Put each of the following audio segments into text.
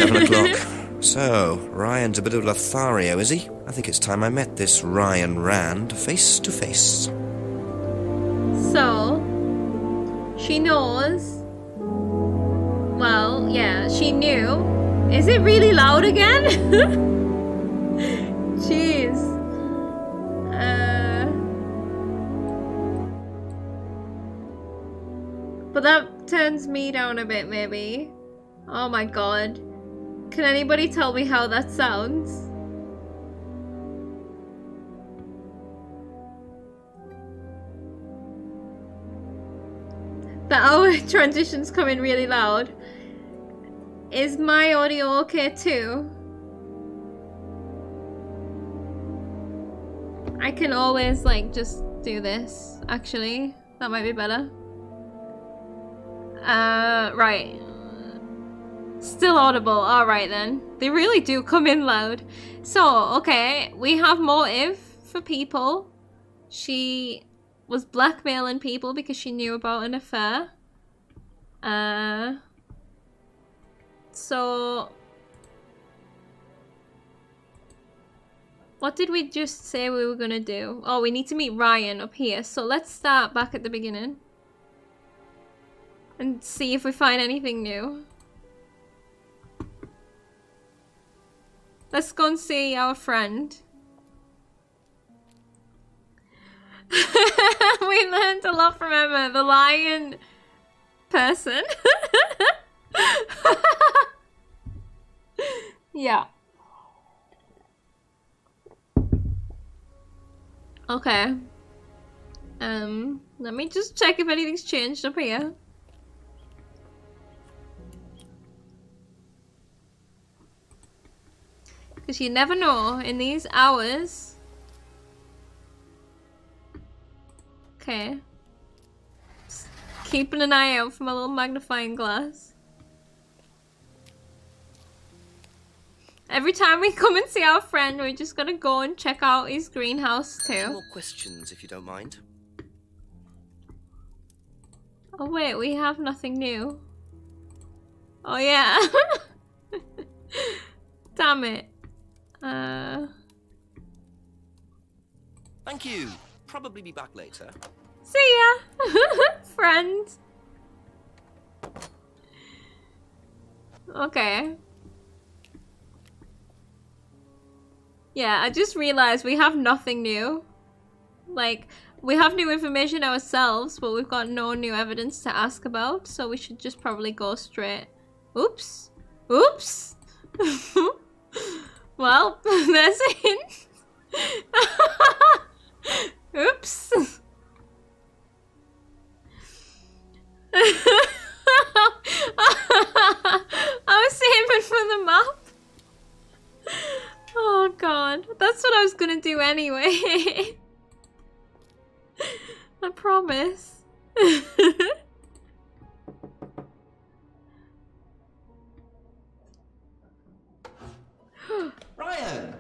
7 o'clock. So, Ryan's a bit of Lothario, is he? I think it's time I met this Ryan Rand face to face. So, she knows. Well, yeah, she knew. Is it really loud again? Jeez. But that turns me down a bit, maybe. Oh my god. Can anybody tell me how that sounds? The hour transitions come in really loud. Is my audio okay too? I can always like just do this, actually. That might be better. Right. Still audible, alright then. They really do come in loud. So, okay, we have motive for people. She was blackmailing people because she knew about an affair. So... what did we just say we were gonna do? Oh, we need to meet Ryan up here. So let's start back at the beginning. And see if we find anything new. Let's go and see our friend. We learned a lot from Emma, the lion person. Yeah. Okay. Let me just check if anything's changed up here. Because you never know in these hours. Okay. Just keeping an eye out for my little magnifying glass. Every time we come and see our friend, we're just gonna go and check out his greenhouse too. More questions, if you don't mind. Oh wait, we have nothing new. Oh yeah. Damn it. Thank you. Probably be back later. See ya, friend. Okay. Yeah, I just realized we have nothing new. Like, we have new information ourselves, but we've got no new evidence to ask about, so we should just probably go straight. Oops. Oops. Well, there's a hint. Oops. I was aiming for the map. Oh god, that's what I was gonna do anyway. I promise. Ryan!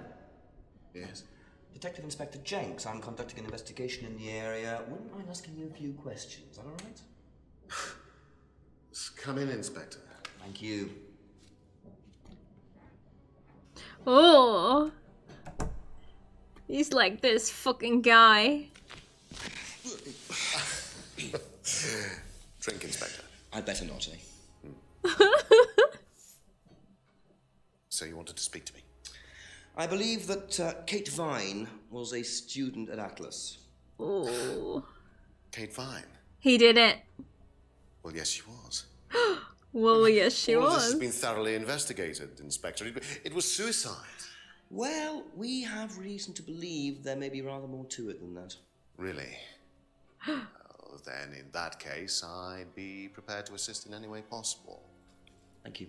Yes? Detective Inspector Jenks. I'm conducting an investigation in the area. Wouldn't mind asking you a few questions. Is that all right? Come in, Inspector. Thank you. Oh. He's like this fucking guy. Drink, Inspector. I'd better not, eh? So you wanted to speak to me? I believe that Kate Vine was a student at Atlas. Oh. Kate Vine? He did it. Well, yes, she was. Well, yes, she All was. this has been thoroughly investigated, Inspector. It was suicide. Well, we have reason to believe there may be rather more to it than that. Really? Well, then, in that case, I'd be prepared to assist in any way possible. Thank you.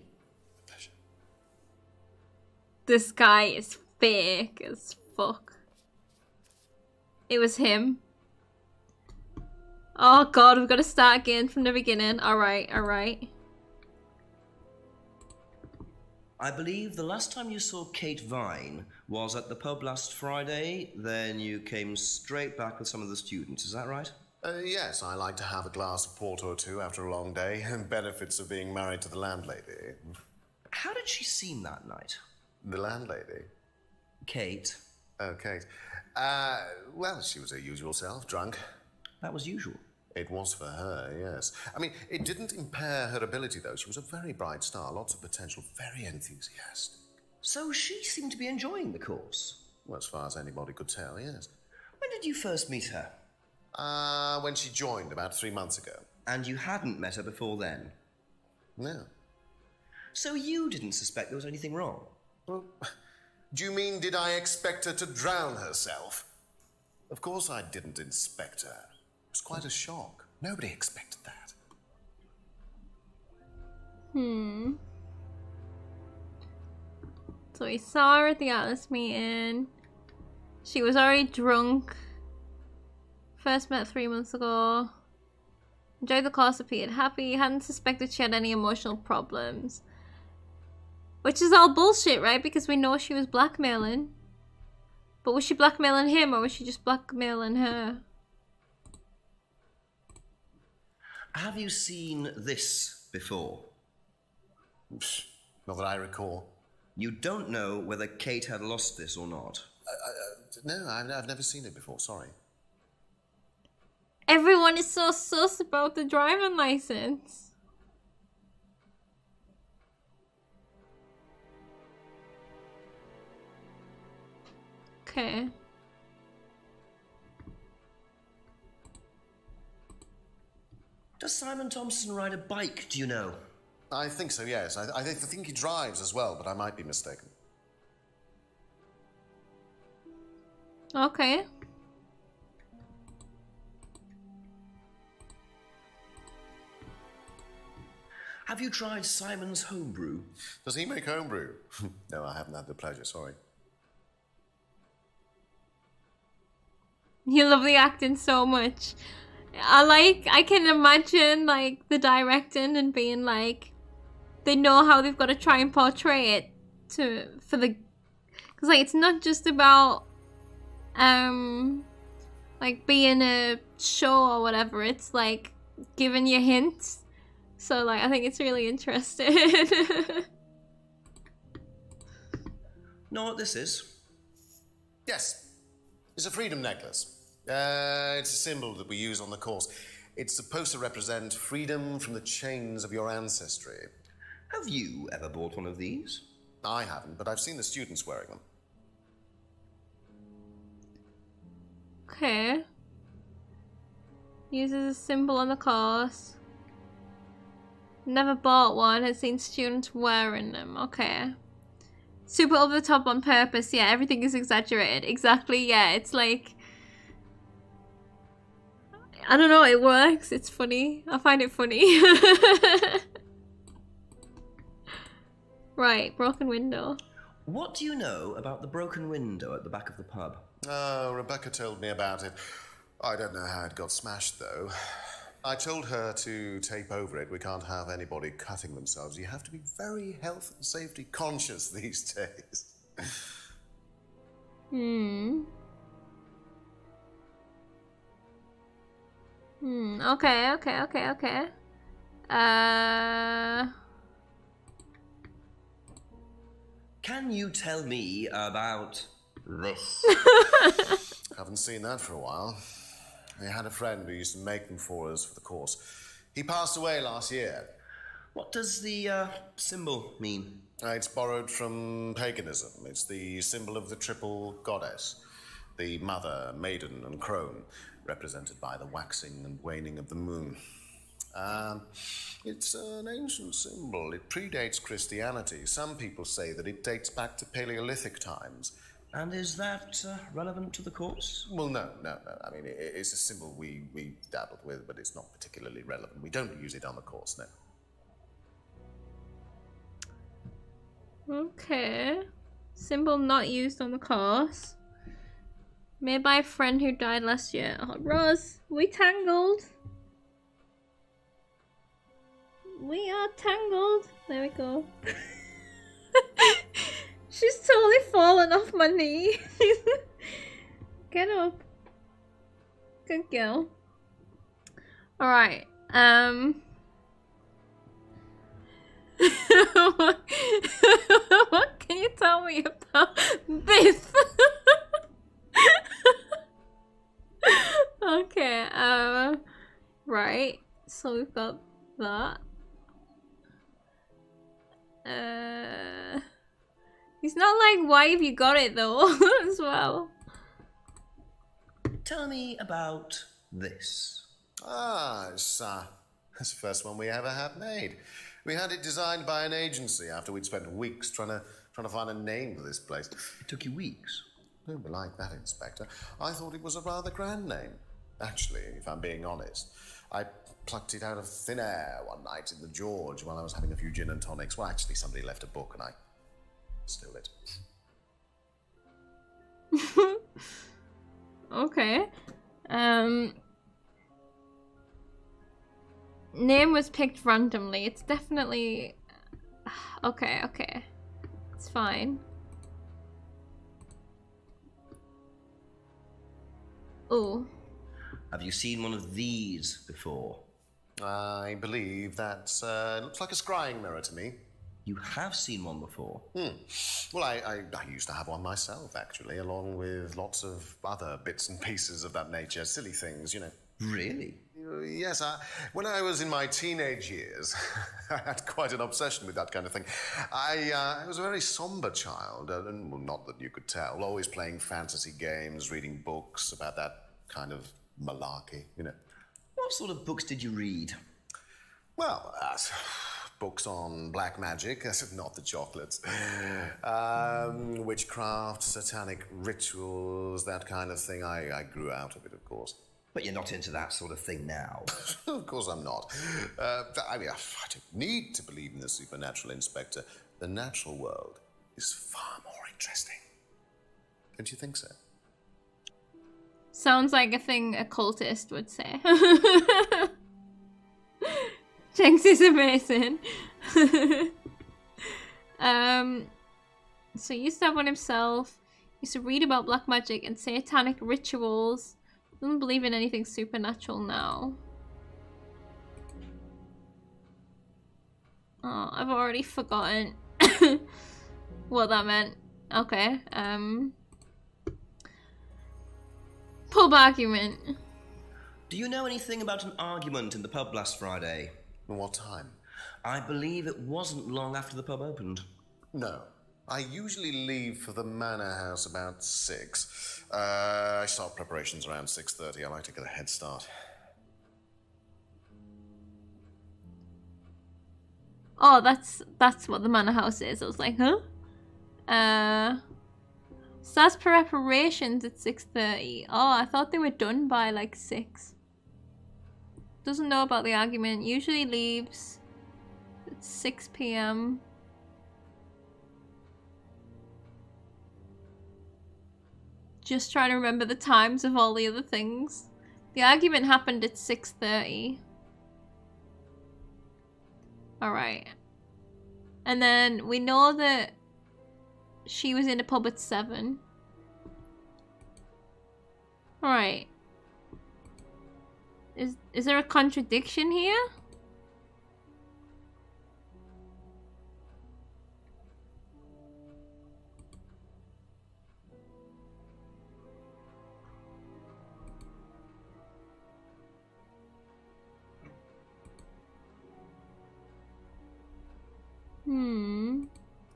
Pleasure. This guy is fake as fuck. It was him. Oh god, we've got to start again from the beginning. Alright, alright. I believe the last time you saw Kate Vine was at the pub last Friday. Then you came straight back with some of the students. Is that right? Yes, I like to have a glass of port or two after a long day. Benefits of being married to the landlady. How did she seem that night? The landlady? Kate. Oh, Kate. Well, she was her usual self, drunk. That was usual. It was for her, yes. I mean, it didn't impair her ability, though. She was a very bright star, lots of potential, very enthusiastic. So she seemed to be enjoying the course? Well, as far as anybody could tell, yes. When did you first meet her? When she joined, about 3 months ago. And you hadn't met her before then? No. So you didn't suspect there was anything wrong? Well, do you mean, did I expect her to drown herself? Of course I didn't inspect her. It was quite a shock. Nobody expected that. So we saw her at the Atlas meeting. She was already drunk. First met 3 months ago. Enjoyed the course, appeared happy. Hadn't suspected she had any emotional problems. Which is all bullshit, right? Because we know she was blackmailing. But was she blackmailing him or was she just blackmailing her? Have you seen this before? Not that I recall. You don't know whether Kate had lost this or not? No, I've never seen it before, sorry. Everyone is so sus about the driving license. Okay. Does Simon Thompson ride a bike, do you know? I think so, yes. I think he drives as well, but I might be mistaken. Okay. Have you tried Simon's homebrew? Does he make homebrew? No, I haven't had the pleasure, sorry. You love the acting so much. I can imagine like the directing and being like, they know how they've got to try and portray it because like it's not just about like being a show or whatever. It's like giving you hints. So like I think it's really interesting. Know what this is? Yes. It's a freedom necklace. It's a symbol that we use on the course. It's supposed to represent freedom from the chains of your ancestry. Have you ever bought one of these? I haven't, but I've seen the students wearing them. Okay. Uses a symbol on the course. Never bought one, has seen students wearing them. Okay. Super over the top on purpose. Yeah, everything is exaggerated. Exactly, yeah. It's like, I don't know, it works. It's funny. I find it funny. Right, broken window. What do you know about the broken window at the back of the pub? Oh, Rebecca told me about it. I don't know how it got smashed, though. I told her to tape over it. We can't have anybody cutting themselves. You have to be very health and safety conscious these days. Okay. Can you tell me about this? Haven't seen that for a while. We had a friend who used to make them for us for the course. He passed away last year. What does the symbol mean? It's borrowed from paganism. It's the symbol of the triple goddess. The mother, maiden, and crone, represented by the waxing and waning of the moon. It's an ancient symbol. It predates Christianity. Some people say that it dates back to Paleolithic times. And is that relevant to the course? Well, no. I mean, it's a symbol we dabbled with, but it's not particularly relevant. We don't use it on the course, no. Okay. Symbol not used on the course. Made by a friend who died last year. Oh, Rose, we tangled. We are tangled. There we go. She's totally fallen off my knee. Get up. Good girl. Alright. He's not like, why have you got it though, as well. Tell me about this. Ah, it's the first one we ever had made. We had it designed by an agency after we'd spent weeks trying to find a name for this place. It took you weeks. Don't be like that, Inspector. I thought it was a rather grand name. Actually, if I'm being honest, I plucked it out of thin air one night in the George while I was having a few gin and tonics. Well, actually, somebody left a book and I stole it. Okay. Name was picked randomly. It's definitely... Okay. It's fine. Ooh. Have you seen one of these before? I believe that looks like a scrying mirror to me. You have seen one before? Well, I used to have one myself, actually, along with lots of other bits and pieces of that nature. Silly things, you know. Really? Yes, when I was in my teenage years, I had quite an obsession with that kind of thing. I was a very somber child, and well, not that you could tell, always playing fantasy games, reading books about that kind of malarkey, you know. What sort of books did you read? Well, books on black magic, not the chocolates. Witchcraft, satanic rituals, that kind of thing. I grew out of it, of course. But you're not into that sort of thing now. Of course I'm not. I mean, I don't need to believe in the supernatural, Inspector. The natural world is far more interesting. Don't you think so? Sounds like a thing a cultist would say. Jinx is amazing. So he used to have one himself. Used to read about black magic and satanic rituals. Doesn't believe in anything supernatural now. Oh, I've already forgotten what that meant. Okay. Pub argument. Do you know anything about an argument in the pub last Friday? What time? I believe it wasn't long after the pub opened. No. I usually leave for the manor house about 6. I start preparations around 6:30. I like to get a head start. Oh, that's what the manor house is. I was like, huh? Starts preparations at 6:30. Oh, I thought they were done by like 6. Doesn't know about the argument. Usually leaves at 6 p.m. Just trying to remember the times of all the other things. The argument happened at 6:30. Alright. And then we know that she was in a pub at 7. Alright. Is there a contradiction here?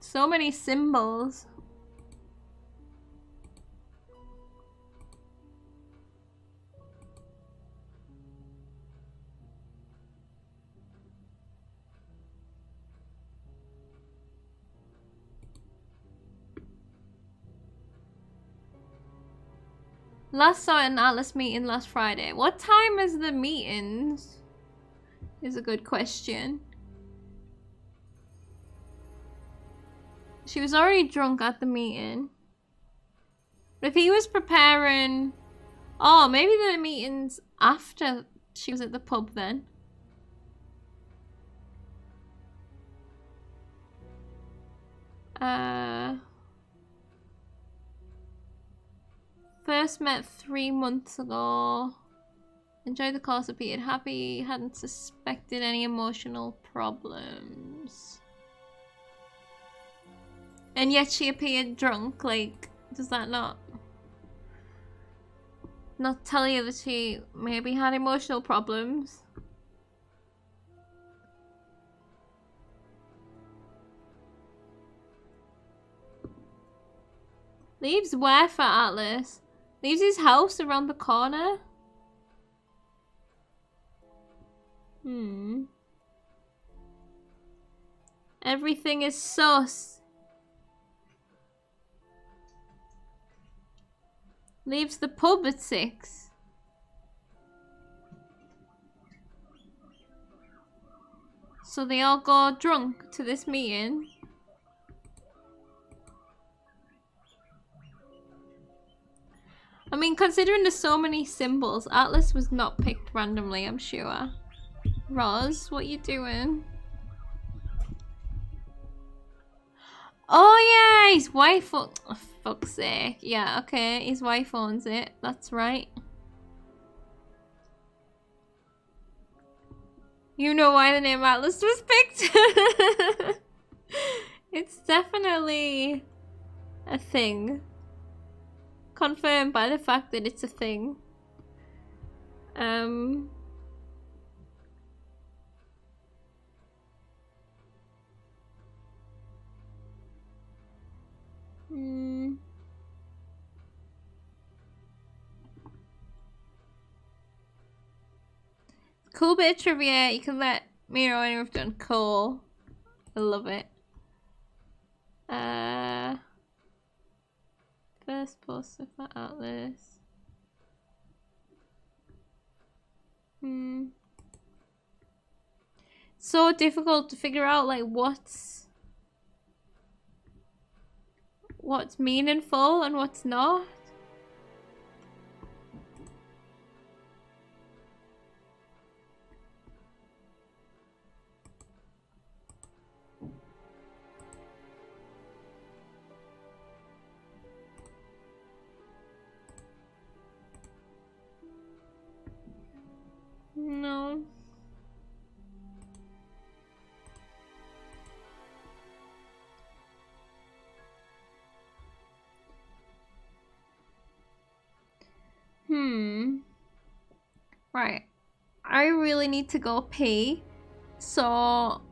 So many symbols. Last saw an Atlas meeting last Friday. What time is the meetings? Is a good question. She was already drunk at the meeting. But if he was preparing... Oh, maybe the meeting's after she was at the pub then. First met 3 months ago. Enjoyed the course, appeared happy, hadn't suspected any emotional problems. And yet she appeared drunk, like, does that not tell you that she maybe had emotional problems? Leaves where for Atlas? Leaves his house around the corner? Everything is sus. Leaves the pub at 6. So they all go drunk to this meeting. I mean, considering there's so many symbols, Atlas was not picked randomly, I'm sure. Roz, what you doing? Oh yeah, his wife. Oh, fuck's sake. Yeah, okay, his wife owns it. That's right. You know why the name Atlas was picked? It's definitely a thing. Confirmed by the fact that it's a thing. Cool bit of trivia. You can let me know when you've done. Cool. I love it. First poster for Atlas. So difficult to figure out like what's meaningful and what's not. No. Right. I really need to go pee. So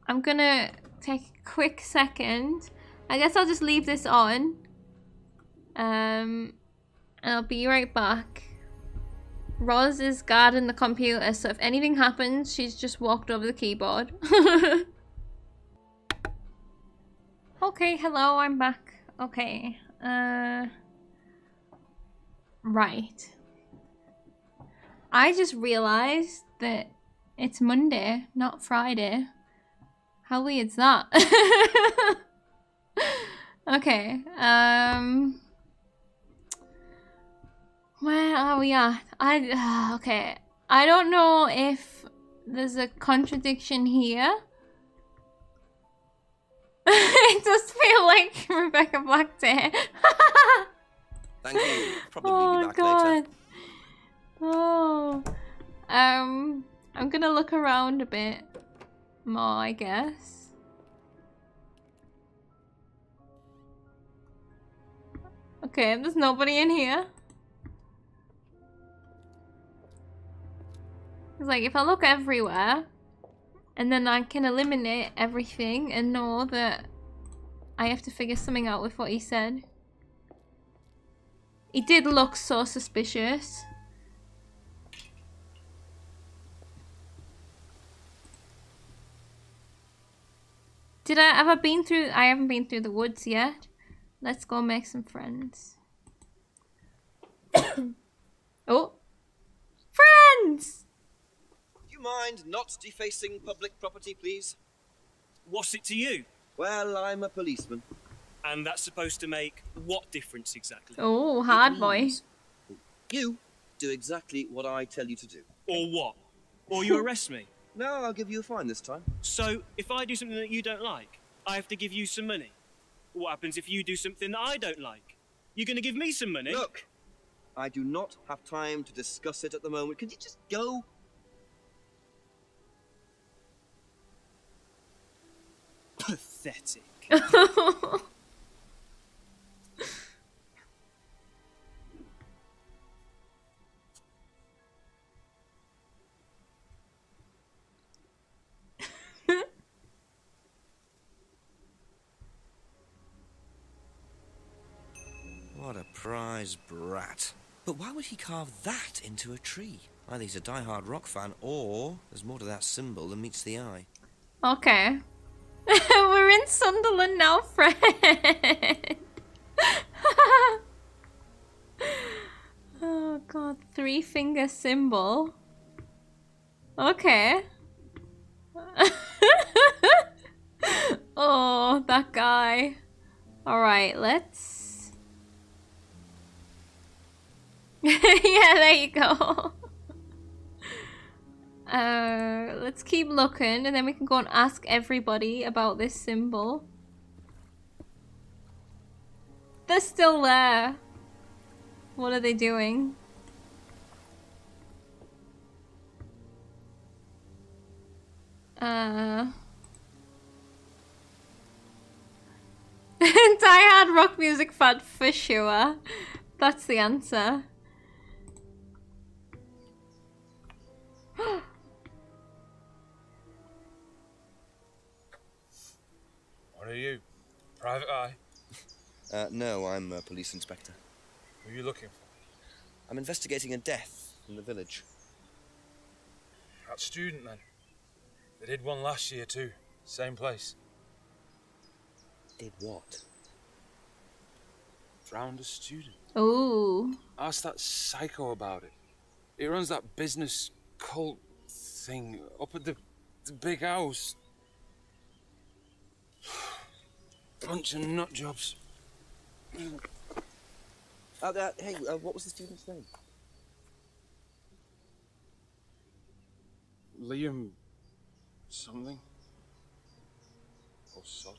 I'm gonna take a quick second. I guess I'll just leave this on. And I'll be right back. Roz is guarding the computer, so if anything happens, she's just walked over the keyboard. Okay, hello, I'm back. Okay, right. I just realized that it's Monday, not Friday. How weird's that? Okay, where are we at? Okay. I don't know if there's a contradiction here. It does feel like Rebecca Black Day. Thank you. Probably be back later. Oh. I'm gonna look around a bit more, I guess. Okay, there's nobody in here. It's like if I look everywhere and then I can eliminate everything and know that I have to figure something out with what he said. He did look so suspicious. Have I been through? I haven't been through the woods yet. Let's go make some friends. Oh, friends! Do you mind not defacing public property, please? What's it to you? Well, I'm a policeman. And that's supposed to make what difference exactly? Oh, hard boy. You do exactly what I tell you to do. Or what? Or you arrest me? No, I'll give you a fine this time. So, if I do something that you don't like, I have to give you some money? What happens if you do something that I don't like? You're going to give me some money? Look, I do not have time to discuss it at the moment. Could you just go? Pathetic. Surprise brat. But why would he carve that into a tree? Either he's a die-hard rock fan, or there's more to that symbol than meets the eye. Okay. We're in Sunderland now, Fred. Oh god, 3-finger symbol. Okay. Oh, that guy. Alright, let's... Yeah, there you go. Let's keep looking, and then we can go and ask everybody about this symbol. They're still there. What are they doing? Die-hard rock music fan for sure. That's the answer. What are you? Private eye? No, I'm a police inspector. Who are you looking for? I'm investigating a death in the village. That student, then. They did one last year, too. Same place. Did what? Drowned a student. Ooh. Ask that psycho about it. He runs that business cult thing up at the big house. Bunch of nut jobs. Hey, what was the student's name? Liam... something? Or sod?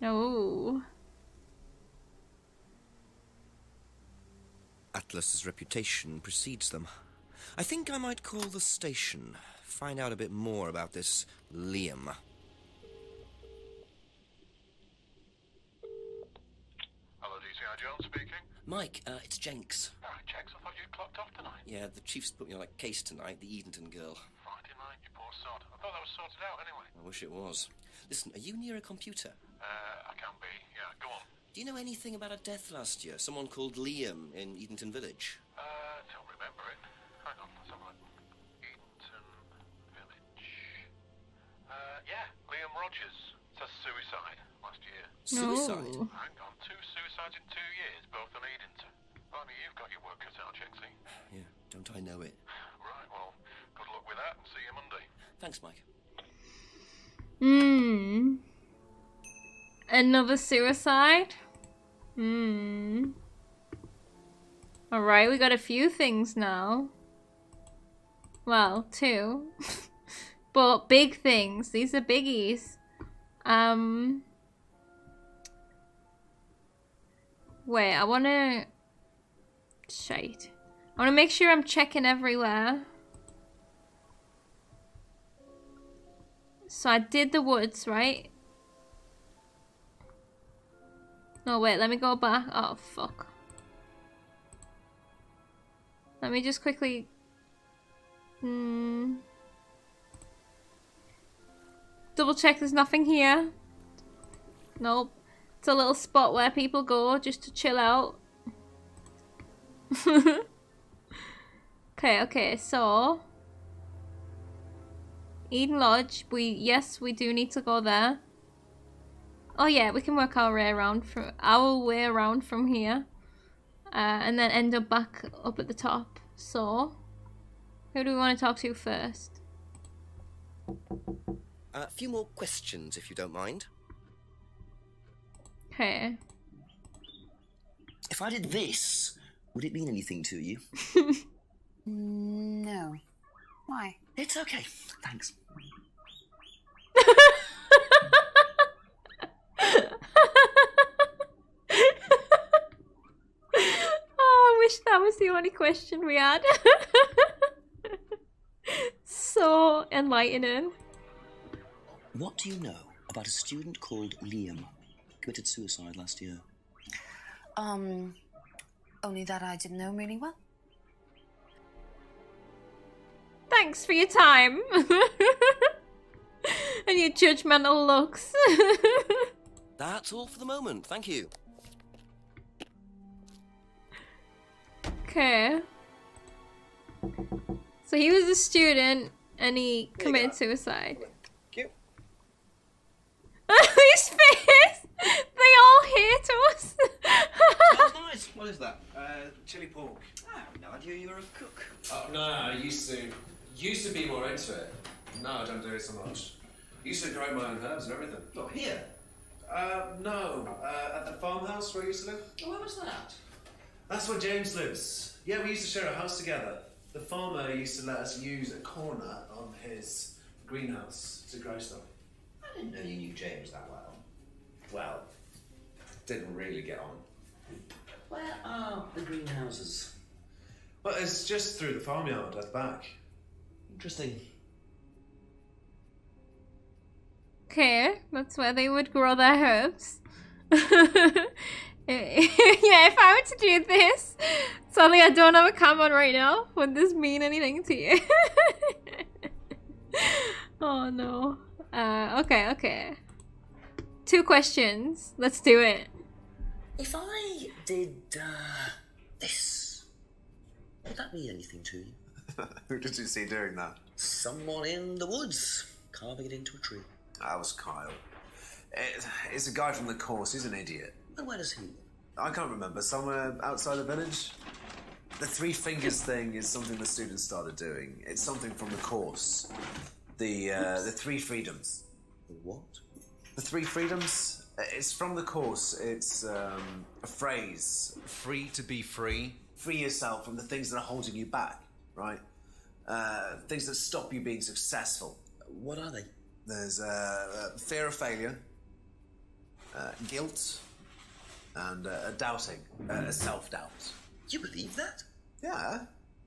Oh. Atlas's reputation precedes them. I think I might call the station, find out a bit more about this Liam. Hello, DCI Jones speaking. Mike, it's Jenks. Oh, Jenks, I thought you'd clocked off tonight. Yeah, the chief's put me on a case tonight, the Edenton girl. Friday night, you poor sod. I thought that was sorted out anyway. I wish it was. Listen, are you near a computer? I can be. Yeah, go on. Do you know anything about a death last year? Someone called Liam in Edenton Village? Don't remember it. Hang on, let's have a look. Edenton Village. Yeah, Liam Rogers. Says suicide last year. Suicide? No. Hang on, 2 suicides in 2 years, both in Edenton. I mean, you've got your work cut out, Jenksy. Yeah, don't I know it. Right, well, good luck with that and see you Monday. Thanks, Mike. Another suicide? Alright, we got a few things now. Well, 2. But big things. These are biggies. Wait, I wanna... Shite. I wanna make sure I'm checking everywhere. So I did the woods, right? No, wait, let me go back. Oh, fuck. Let me just quickly... Double check there's nothing here. Nope. It's a little spot where people go just to chill out. Okay, so... Eden Lodge, yes, we do need to go there. Oh yeah, we can work our way around from here. And then end up back up at the top. So, who do we want to talk to first? A few more questions, if you don't mind. Okay. If I did this, would it mean anything to you? No. Why? It's okay, thanks. Oh, I wish that was the only question we had. So enlightening. What do you know about a student called Liam? Committed suicide last year. Only that I didn't know him really well. Thanks for your time. And your judgmental looks. That's all for the moment, thank you. Okay. So he was a student and he committed suicide. Cute. His face! They all hate us! Smells nice. What is that? Chili pork. I have no idea you were a cook. Oh, no, I used to be more into it. No, I don't do it so much. Used to grow my own herbs and everything. Oh, here? No, at the farmhouse where I used to live. Oh, where was that? That's where James lives. Yeah, we used to share a house together. The farmer used to let us use a corner on his greenhouse to grow stuff. I didn't know you knew James that well. Well, didn't really get on. Where are the greenhouses? Well, it's just through the farmyard at the back. Interesting. Okay, that's where they would grow their herbs. Yeah, if I were to do this, sadly I don't have a cam on right now. Would this mean anything to you? Oh no. Okay. 2 questions. Let's do it. If I did, this, would that mean anything to you? Who did you see doing that? Someone in the woods, carving it into a tree. That was Kyle. It's a guy from the course. He's an idiot. And where does he live? I can't remember. Somewhere outside the village? The 3 fingers thing is something the students started doing. It's something from the course. The 3 freedoms. The what? The 3 freedoms? It's from the course. It's a phrase. Free to be free. Free yourself from the things that are holding you back, right? Things that stop you being successful. What are they? There's fear of failure, guilt, and doubting, self-doubt. You believe that? Yeah.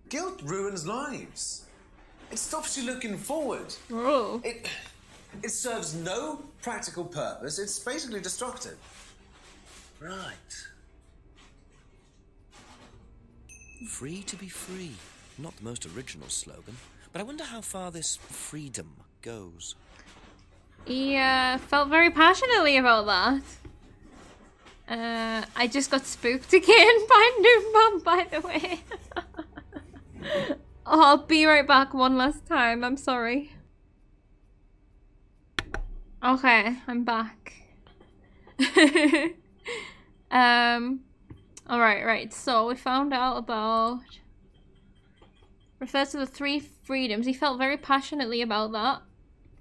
Guilt ruins lives. It stops you looking forward. Oh. It serves no practical purpose. It's basically destructive. Right. Free to be free. Not the most original slogan, but I wonder how far this freedom goes. He felt very passionately about that. I just got spooked again by Noob Mom, by the way. Oh, I'll be right back one last time. I'm sorry. Okay, I'm back. Alright, right. So we found out about... Refers to the 3 freedoms. He felt very passionately about that.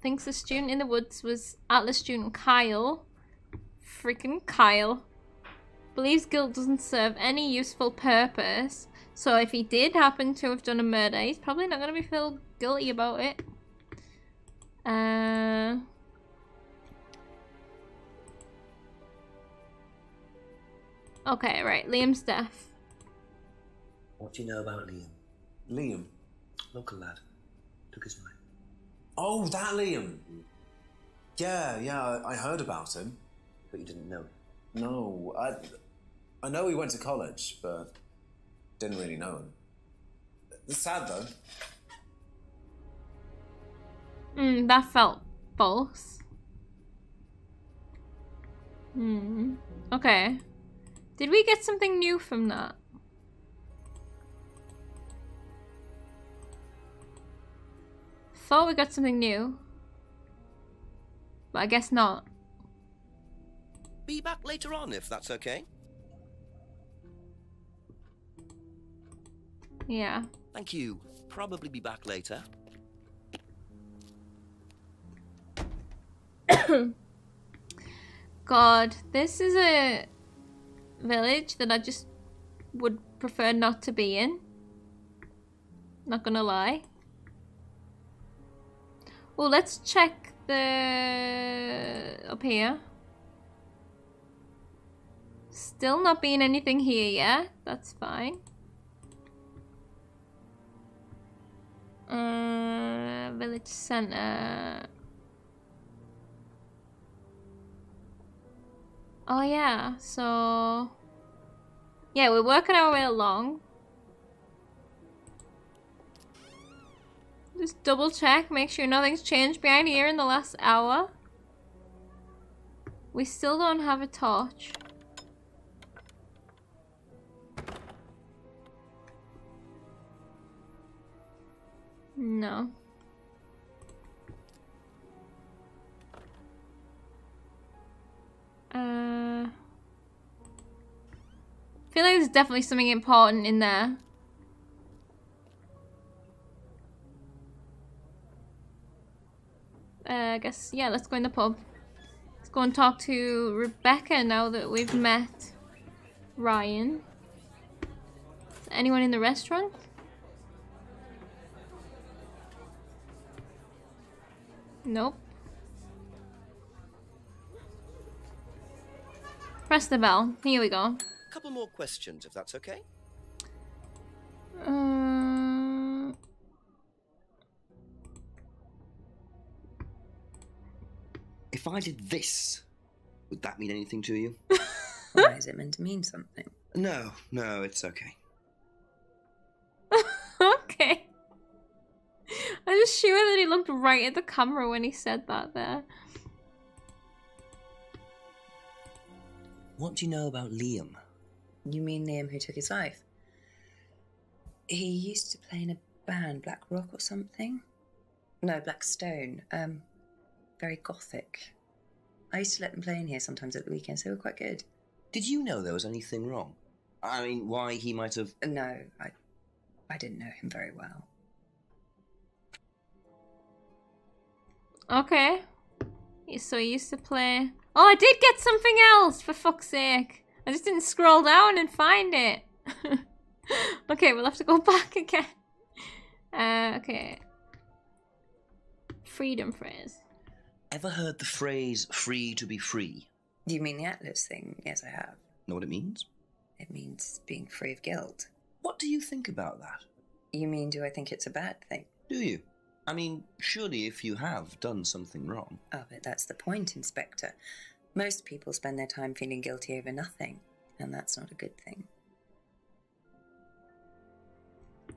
Thinks the student in the woods was Atlas student Kyle. Freaking Kyle. Believes guilt doesn't serve any useful purpose. So if he did happen to have done a murder, he's probably not going to be feel guilty about it. Okay, right. Liam's death. What do you know about Liam? Liam? Local lad. Took his life. Oh, that Liam. Yeah, I heard about him. But you didn't know him? No, I know he went to college, but didn't really know him. It's sad, though. That felt false. Okay. Did we get something new from that? Thought we got something new. But I guess not. Be back later on, if that's okay. Yeah. Thank you. Probably be back later. God, this is a village that I just would prefer not to be in. Not gonna lie. Well, let's check the... up here. Still not being anything here yet. That's fine. Village center. Oh yeah, so... yeah, we're working our way along. Just double check, make sure nothing's changed behind here in the last hour. We still don't have a torch. No. I feel like there's definitely something important in there. I guess, yeah, let's go in the pub. Let's go and talk to Rebecca now that we've met Ryan. Is anyone in the restaurant? Nope. Press the bell. Here we go. A couple more questions, if that's okay. If I did this, would that mean anything to you? Why is it meant to mean something? No, it's okay. Okay. I was sure that he looked right at the camera when he said that there. What do you know about Liam? You mean Liam who took his life? He used to play in a band, Black Rock or something? No, Black Stone. Very gothic. I used to let them play in here sometimes at the weekends. They were quite good. Did you know there was anything wrong? I mean, why he might have... No, I didn't know him very well. Okay. So he used to play... Oh, I did get something else, for fuck's sake. I just didn't scroll down and find it. Okay, we'll have to go back again. Okay. Freedom phrase. Ever heard the phrase, free to be free? Do you mean the Atlas thing? Yes, I have. Know what it means? It means being free of guilt. What do you think about that? You mean, do I think it's a bad thing? Do you? I mean, surely if you have done something wrong... Oh, but that's the point, Inspector. Most people spend their time feeling guilty over nothing, and that's not a good thing.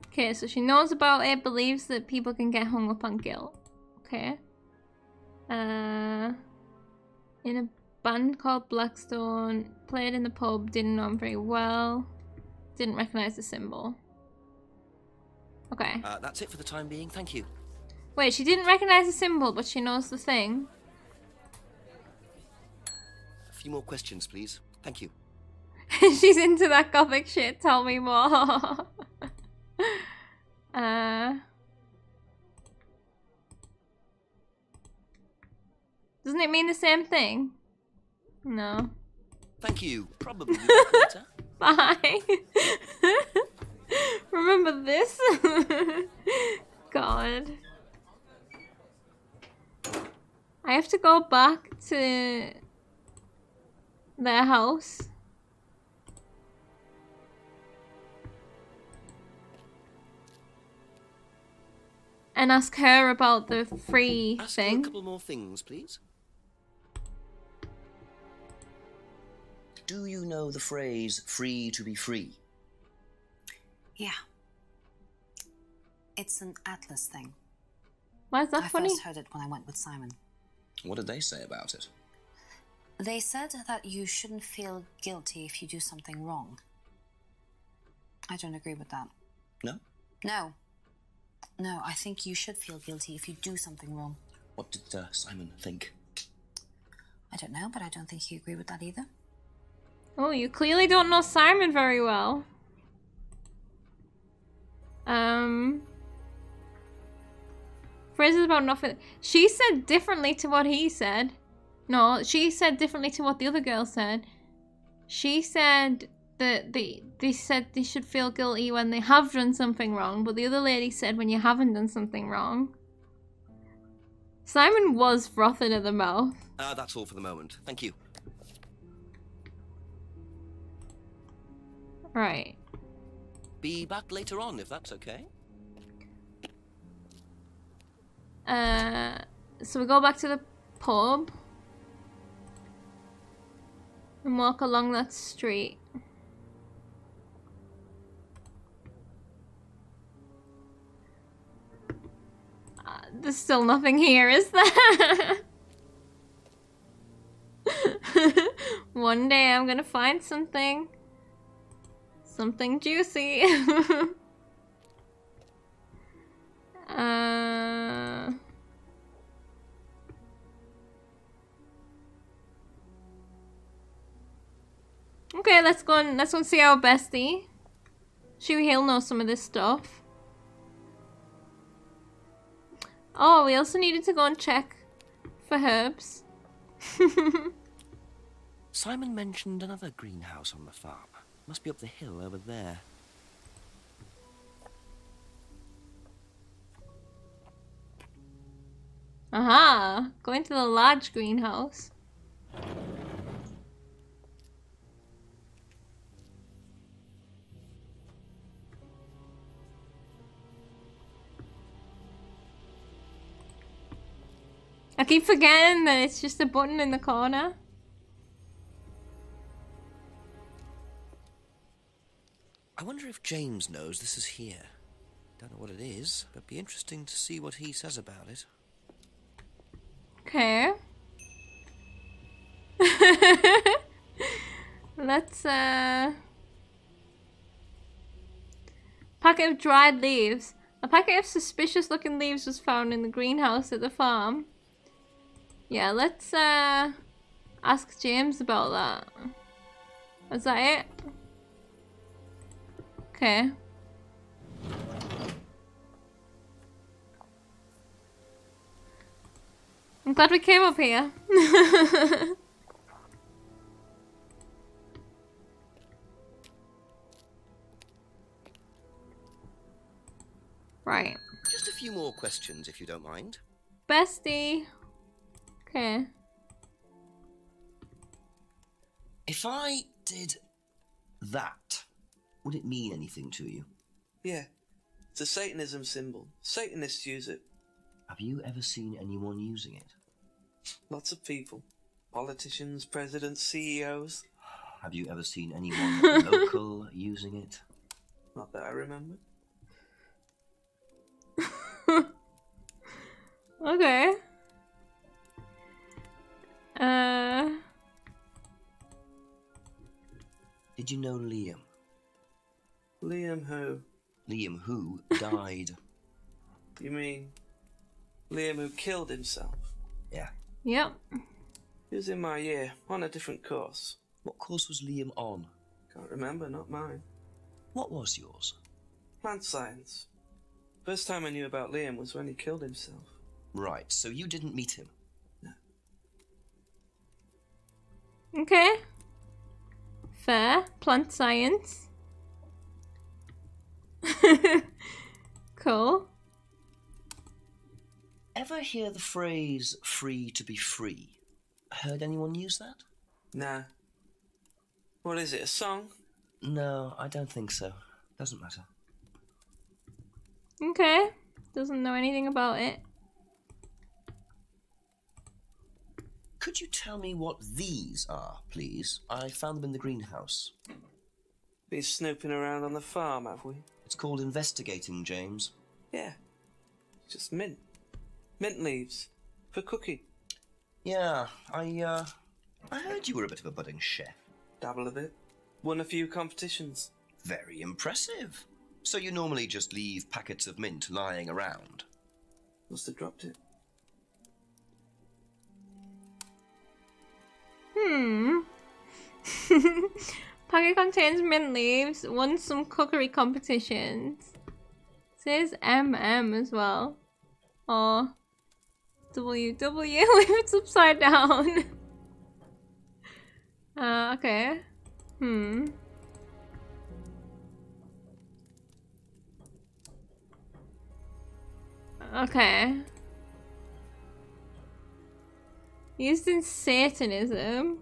Okay, so she knows about it, believes that people can get hung up on guilt. Okay. In a band called Blackstone, played in the pub, didn't know him very well, didn't recognise the symbol. Okay. That's it for the time being, thank you. Wait, she didn't recognise the symbol, but she knows the thing. A few more questions, please. Thank you. She's into that gothic shit, tell me more. Doesn't it mean the same thing? No. Thank you. Probably later. Bye. Remember this? God. I have to go back to their house. And ask her about the free thing. A couple more things, please. Do you know the phrase, free to be free? Yeah. It's an Atlas thing. Why is that funny? I first heard it when I went with Simon. What did they say about it? They said that you shouldn't feel guilty if you do something wrong. I don't agree with that. No? No. No, I think you should feel guilty if you do something wrong. What did Simon think? I don't know, but I don't think he agreed with that either. Oh, you clearly don't know Simon very well. Phrases about nothing. She said differently to what he said. No, she said differently to what the other girl said. She said that they said they should feel guilty when they have done something wrong, but the other lady said when you haven't done something wrong. Simon was frothing at the mouth. That's all for the moment. Thank you. Right. Be back later on, if that's okay. So we go back to the pub and walk along that street. There's still nothing here, is there? One day I'm gonna find something. Something juicy. Okay, let's go and see our bestie. Sure, he'll know some of this stuff. Oh, we also needed to go and check for herbs. Simon mentioned another greenhouse on the farm. Must be up the hill over there. Aha! Going to the large greenhouse. I keep forgetting that it's just a button in the corner. I wonder if James knows this is here. Don't know what it is, but be interesting to see what he says about it. Okay. Let's packet of dried leaves. A packet of suspicious looking leaves was found in the greenhouse at the farm. Yeah, let's ask James about that. Is that it? Okay. I'm glad we came up here. Right. Just a few more questions, if you don't mind. Bestie. Okay. If I did that, would it mean anything to you? Yeah. It's a Satanism symbol. Satanists use it. Have you ever seen anyone using it? Lots of people. Politicians, presidents, CEOs. Have you ever seen anyone local using it? Not that I remember. Okay. Did you know Liam? Liam who? Liam who died. You mean Liam who killed himself? Yeah. Yep. He was in my year, on a different course. What course was Liam on? Can't remember, not mine. What was yours? Plant science. First time I knew about Liam was when he killed himself. Right, so you didn't meet him? No. Okay. Fair. Plant science. Cool. Ever hear the phrase free to be free? Heard anyone use that? Nah. What is it, a song? No, I don't think so. Doesn't matter. Okay. Doesn't know anything about it. Could you tell me what these are, please? I found them in the greenhouse. Been snooping around on the farm, have we? It's called investigating, James. Yeah. It's just mint. Mint leaves. For cooking. Yeah, I heard you were a bit of a budding chef. Dabble a bit. Won a few competitions. Very impressive. So you normally just leave packets of mint lying around? Must have dropped it. Packet contains mint leaves. Won some cookery competitions. Says MM as well. Or WW if it's upside down. Okay. Okay. Used in Satanism.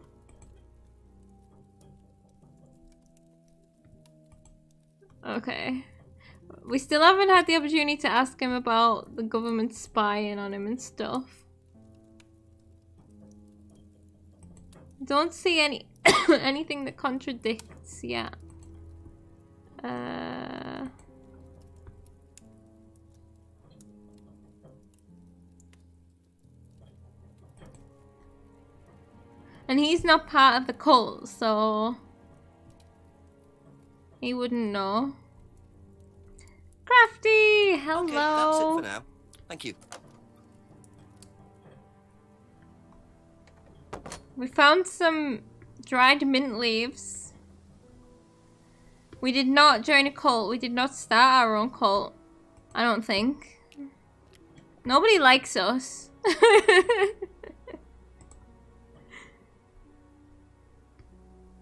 Okay. We still haven't had the opportunity to ask him about the government spying on him and stuff. Don't see any anything that contradicts yet. And he's not part of the cult, so he wouldn't know. Crafty, hello. Okay, that's it for now. Thank you. We found some dried mint leaves. We did not join a cult. We did not start our own cult. I don't think. Nobody likes us.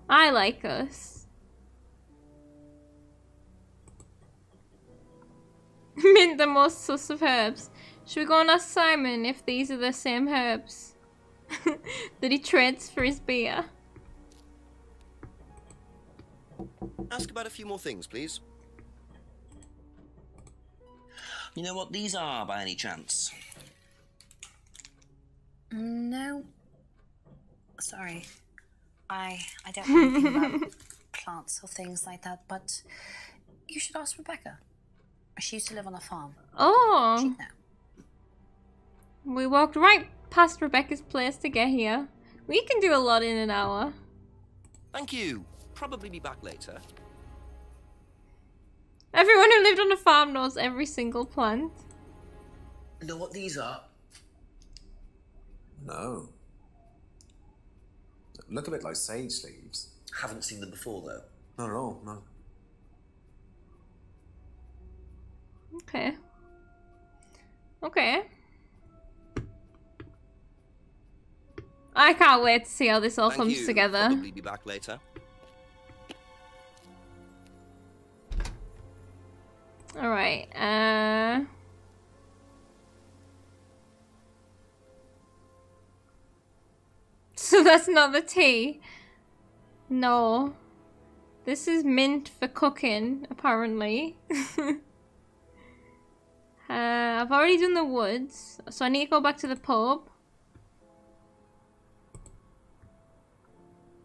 I like us. Mint the most sus of herbs. Should we go and ask Simon if these are the same herbs that he trades for his beer? Ask about a few more things, please. You know what these are, by any chance? No. Sorry. I don't know anything about plants or things like that, but you should ask Rebecca. She used to live on a farm. Oh. She'd know. We walked right past Rebecca's place to get here. We can do a lot in an hour. Thank you. Probably be back later. Everyone who lived on a farm knows every single plant. You know what these are? No. Look a bit like sage leaves. Haven't seen them before, though. Not at all, no. Okay. Okay. I can't wait to see how this all comes together. Probably be back later. Alright, so that's not the tea. No. This is mint for cooking, apparently. I've already done the woods, so I need to go back to the pub.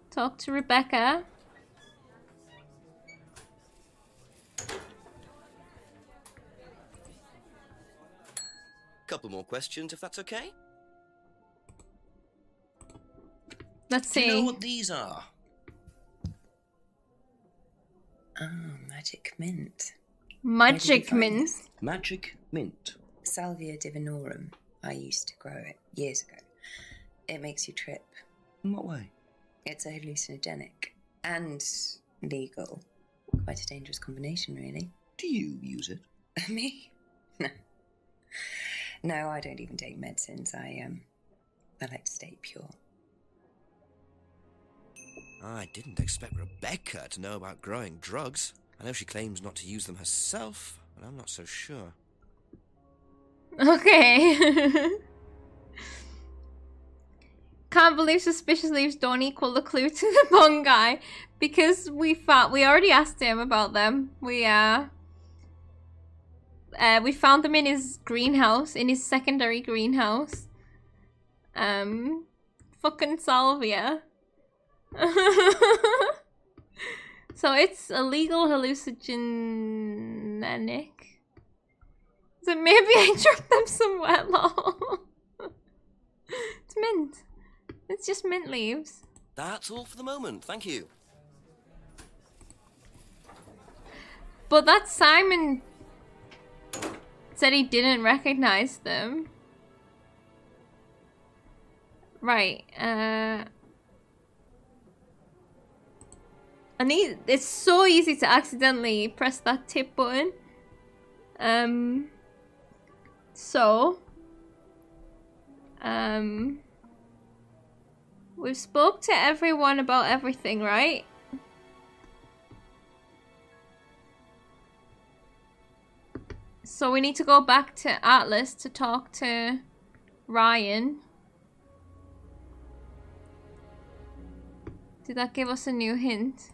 Talk to Rebecca. Couple more questions, if that's okay. Let's Do see. you know what these are? Oh, magic mint. Magic mint. Magic mint. Salvia divinorum. I used to grow it years ago. It makes you trip. In what way? It's a hallucinogenic and legal. Quite a dangerous combination, really. Do you use it? Me? No. No, I don't even take medicines. I like to stay pure. I didn't expect Rebecca to know about growing drugs. I know she claims not to use them herself, but I'm not so sure. Okay. Can't believe suspicious leaves don't equal the clue to the bong guy, because we already asked him about them. We found them in his greenhouse, in his secondary greenhouse. Fucking salvia. So it's illegal hallucinogenic. So maybe I dropped them somewhere, lol. It's mint. It's just mint leaves. That's all for the moment, thank you. But that Simon said he didn't recognize them. Right, it's so easy to accidentally press that tip button. We've spoke to everyone about everything, right? So we need to go back to Atlas to talk to Ryan. Did that give us a new hint?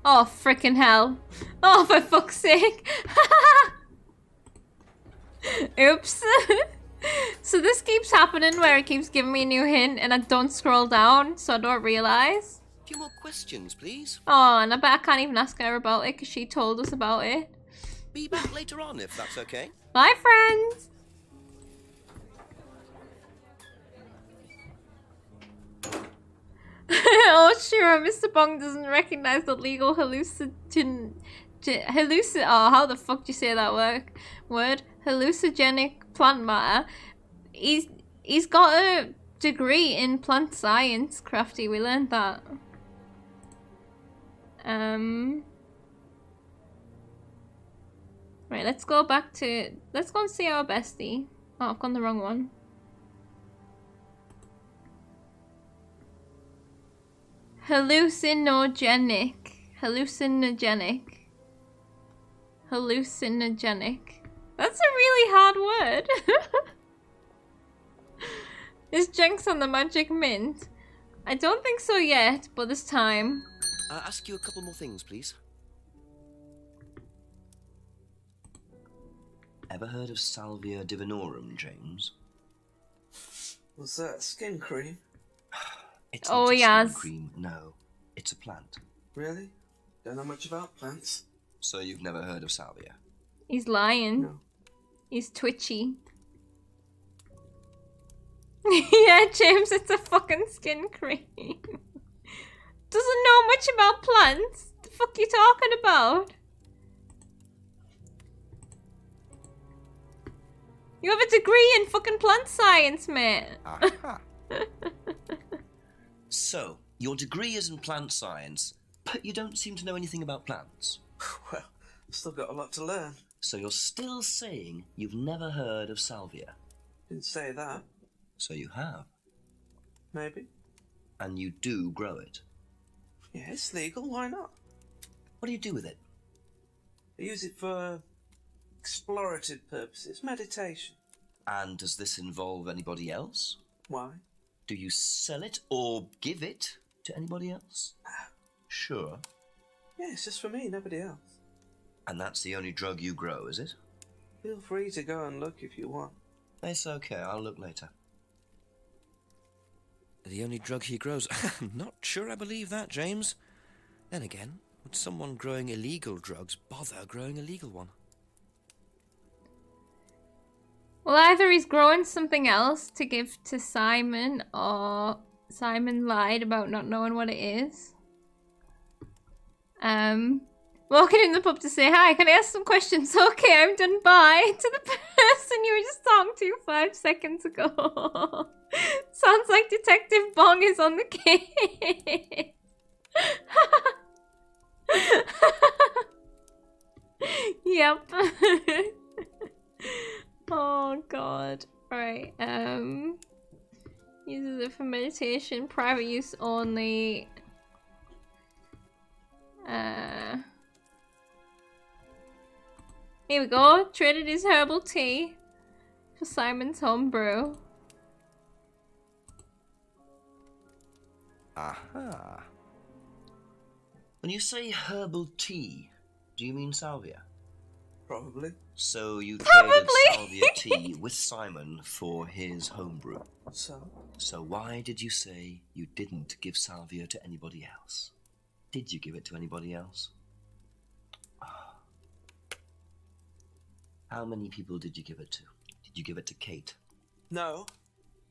Oh, frickin' hell. Oh, for fuck's sake. Oops. So this keeps happening where it keeps giving me a new hint and I don't scroll down, so I don't realise. A few more questions, please. Oh, and I bet I can't even ask her about it because she told us about it. Be back later on, if that's okay. Bye, friends. Oh, sure, Mr. Bong doesn't recognize the legal oh, how the fuck do you say that word? Hallucinogenic plant matter. He's got a degree in plant science, Crafty. We learned that. Right, let's go back to... Let's go and see our bestie. Oh, I've gone the wrong one. Hallucinogenic. Hallucinogenic. Hallucinogenic. That's a really hard word. Is Jenks on the magic mint? I don't think so yet, but this time. Ask you a couple more things, please. Ever heard of Salvia divinorum, James? Was that skin cream? It's not a skin cream, no. It's a plant. Really? Don't know much about plants. So you've never heard of Salvia? He's lying. No. He's twitchy. Yeah, James, it's a fucking skin cream. Doesn't know much about plants. The fuck you talking about? You have a degree in fucking plant science, mate. Aha. So, your degree is in plant science, but you don't seem to know anything about plants. Well, I've still got a lot to learn. So you're still saying you've never heard of Salvia? Didn't say that. So you have. Maybe. And you do grow it? Yeah, it's legal, why not? What do you do with it? I use it for explorative purposes, meditation. And does this involve anybody else? Why? Do you sell it or give it to anybody else? Sure. Yeah, it's just for me, nobody else. And that's the only drug you grow, is it? Feel free to go and look if you want. It's okay, I'll look later. The only drug he grows? I'm not sure I believe that, James. Then again, would someone growing illegal drugs bother growing a legal one? Well, either he's growing something else to give to Simon, or Simon lied about not knowing what it is. Walking in the pub to say, hi, can I ask some questions? Okay, I'm done, bye. To the person you were just talking to 5 seconds ago. Sounds like Detective Bong is on the case. Yep. Oh god. Right. Uses it for meditation, private use only. Here we go. Traded his herbal tea for Simon's homebrew. Aha. When you say herbal tea, do you mean salvia? Probably. So you traded salvia tea with Simon for his homebrew. So why did you say you didn't give salvia to anybody else? Did you give it to anybody else? How many people did you give it to? Did you give it to Kate? No.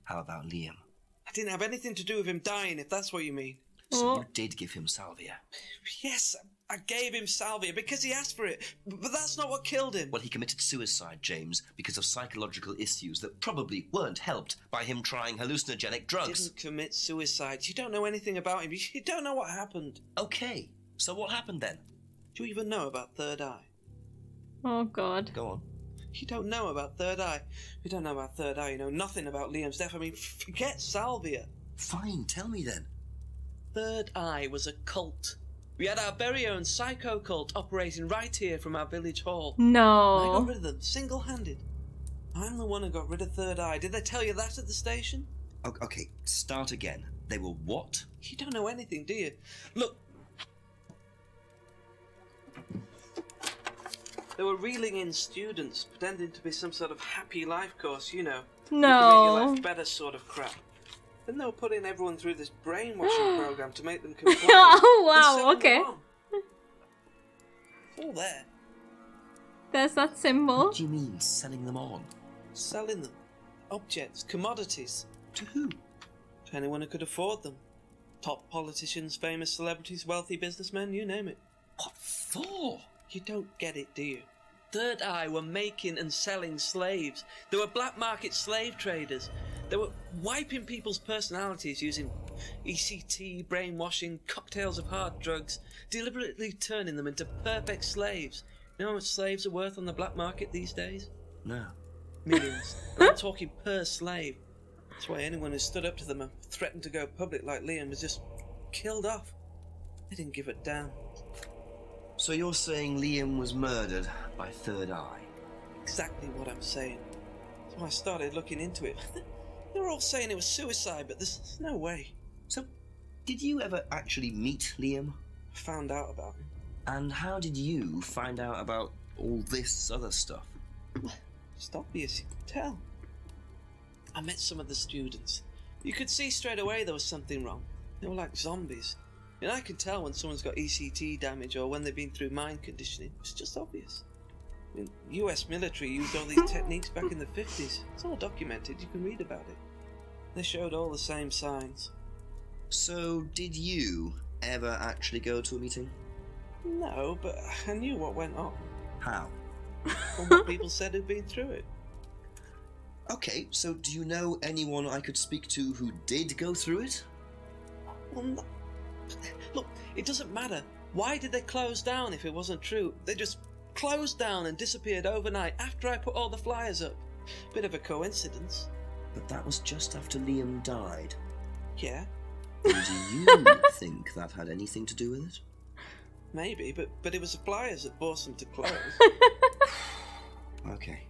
How about Liam? I didn't have anything to do with him dying, if that's what you mean. So you did give him salvia? Yes, I gave him salvia because he asked for it. But that's not what killed him. Well, he committed suicide, James, because of psychological issues that probably weren't helped by him trying hallucinogenic drugs. He didn't commit suicide. You don't know anything about him. You don't know what happened. Okay, so what happened then? Do you even know about Third Eye? Oh, God. Go on. You don't know about Third Eye. You don't know about Third Eye. You know nothing about Liam's death. I mean, forget salvia. Fine, tell me then. Third Eye was a cult. We had our very own psycho cult operating right here from our village hall. No. I got rid of them, single-handed. I'm the one who got rid of Third Eye. Did they tell you that at the station? Okay, start again. They were what? You don't know anything, do you? Look. They were reeling in students, pretending to be some sort of happy life course, you know. No. You can make your life better sort of crap. Then they were putting everyone through this brainwashing program to make them comply. Oh, wow, okay. It's all there. There's that symbol. What do you mean, selling them on? Selling them. Objects, commodities. To who? To anyone who could afford them. Top politicians, famous celebrities, wealthy businessmen, you name it. What for? You don't get it, do you? Third Eye were making and selling slaves. They were black market slave traders. They were wiping people's personalities using ECT, brainwashing, cocktails of hard drugs, deliberately turning them into perfect slaves. You know how much slaves are worth on the black market these days? No. Millions. I'm talking per slave. That's why anyone who stood up to them and threatened to go public like Liam was just killed off. They didn't give a damn. So you're saying Liam was murdered by Third Eye? Exactly what I'm saying. So I started looking into it. They were all saying it was suicide, but there's no way. So, did you ever actually meet Liam? Found out about him. And how did you find out about all this other stuff? It's obvious, you can tell. I met some of the students. You could see straight away there was something wrong. They were like zombies. And I can tell when someone's got ECT damage or when they've been through mind conditioning. It's just obvious. I mean, US military used all these techniques back in the 50s. It's all documented, you can read about it. They showed all the same signs. So, did you ever actually go to a meeting? No, but I knew what went on. How? From what people said who'd been through it. Okay, so do you know anyone I could speak to who did go through it? Well, no. Look, it doesn't matter. Why did they close down if it wasn't true? They just closed down and disappeared overnight after I put all the flyers up. Bit of a coincidence. But that was just after Liam died. Yeah. And do you think that had anything to do with it? Maybe, but it was the flyers that forced them to close. Okay.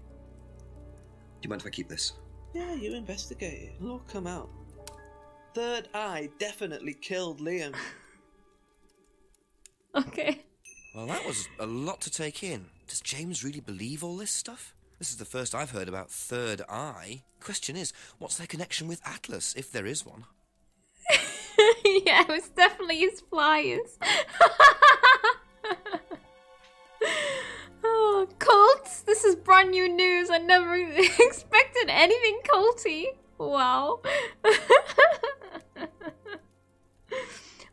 Do you mind if I keep this? Yeah, you investigate it. It'll all come out. Third Eye definitely killed Liam. Okay. Well, that was a lot to take in. Does James really believe all this stuff? This is the first I've heard about Third Eye. Question is, what's their connection with Atlas, if there is one? Yeah, it was definitely his flyers. Oh, cults? This is brand new news. I never expected anything culty. Wow.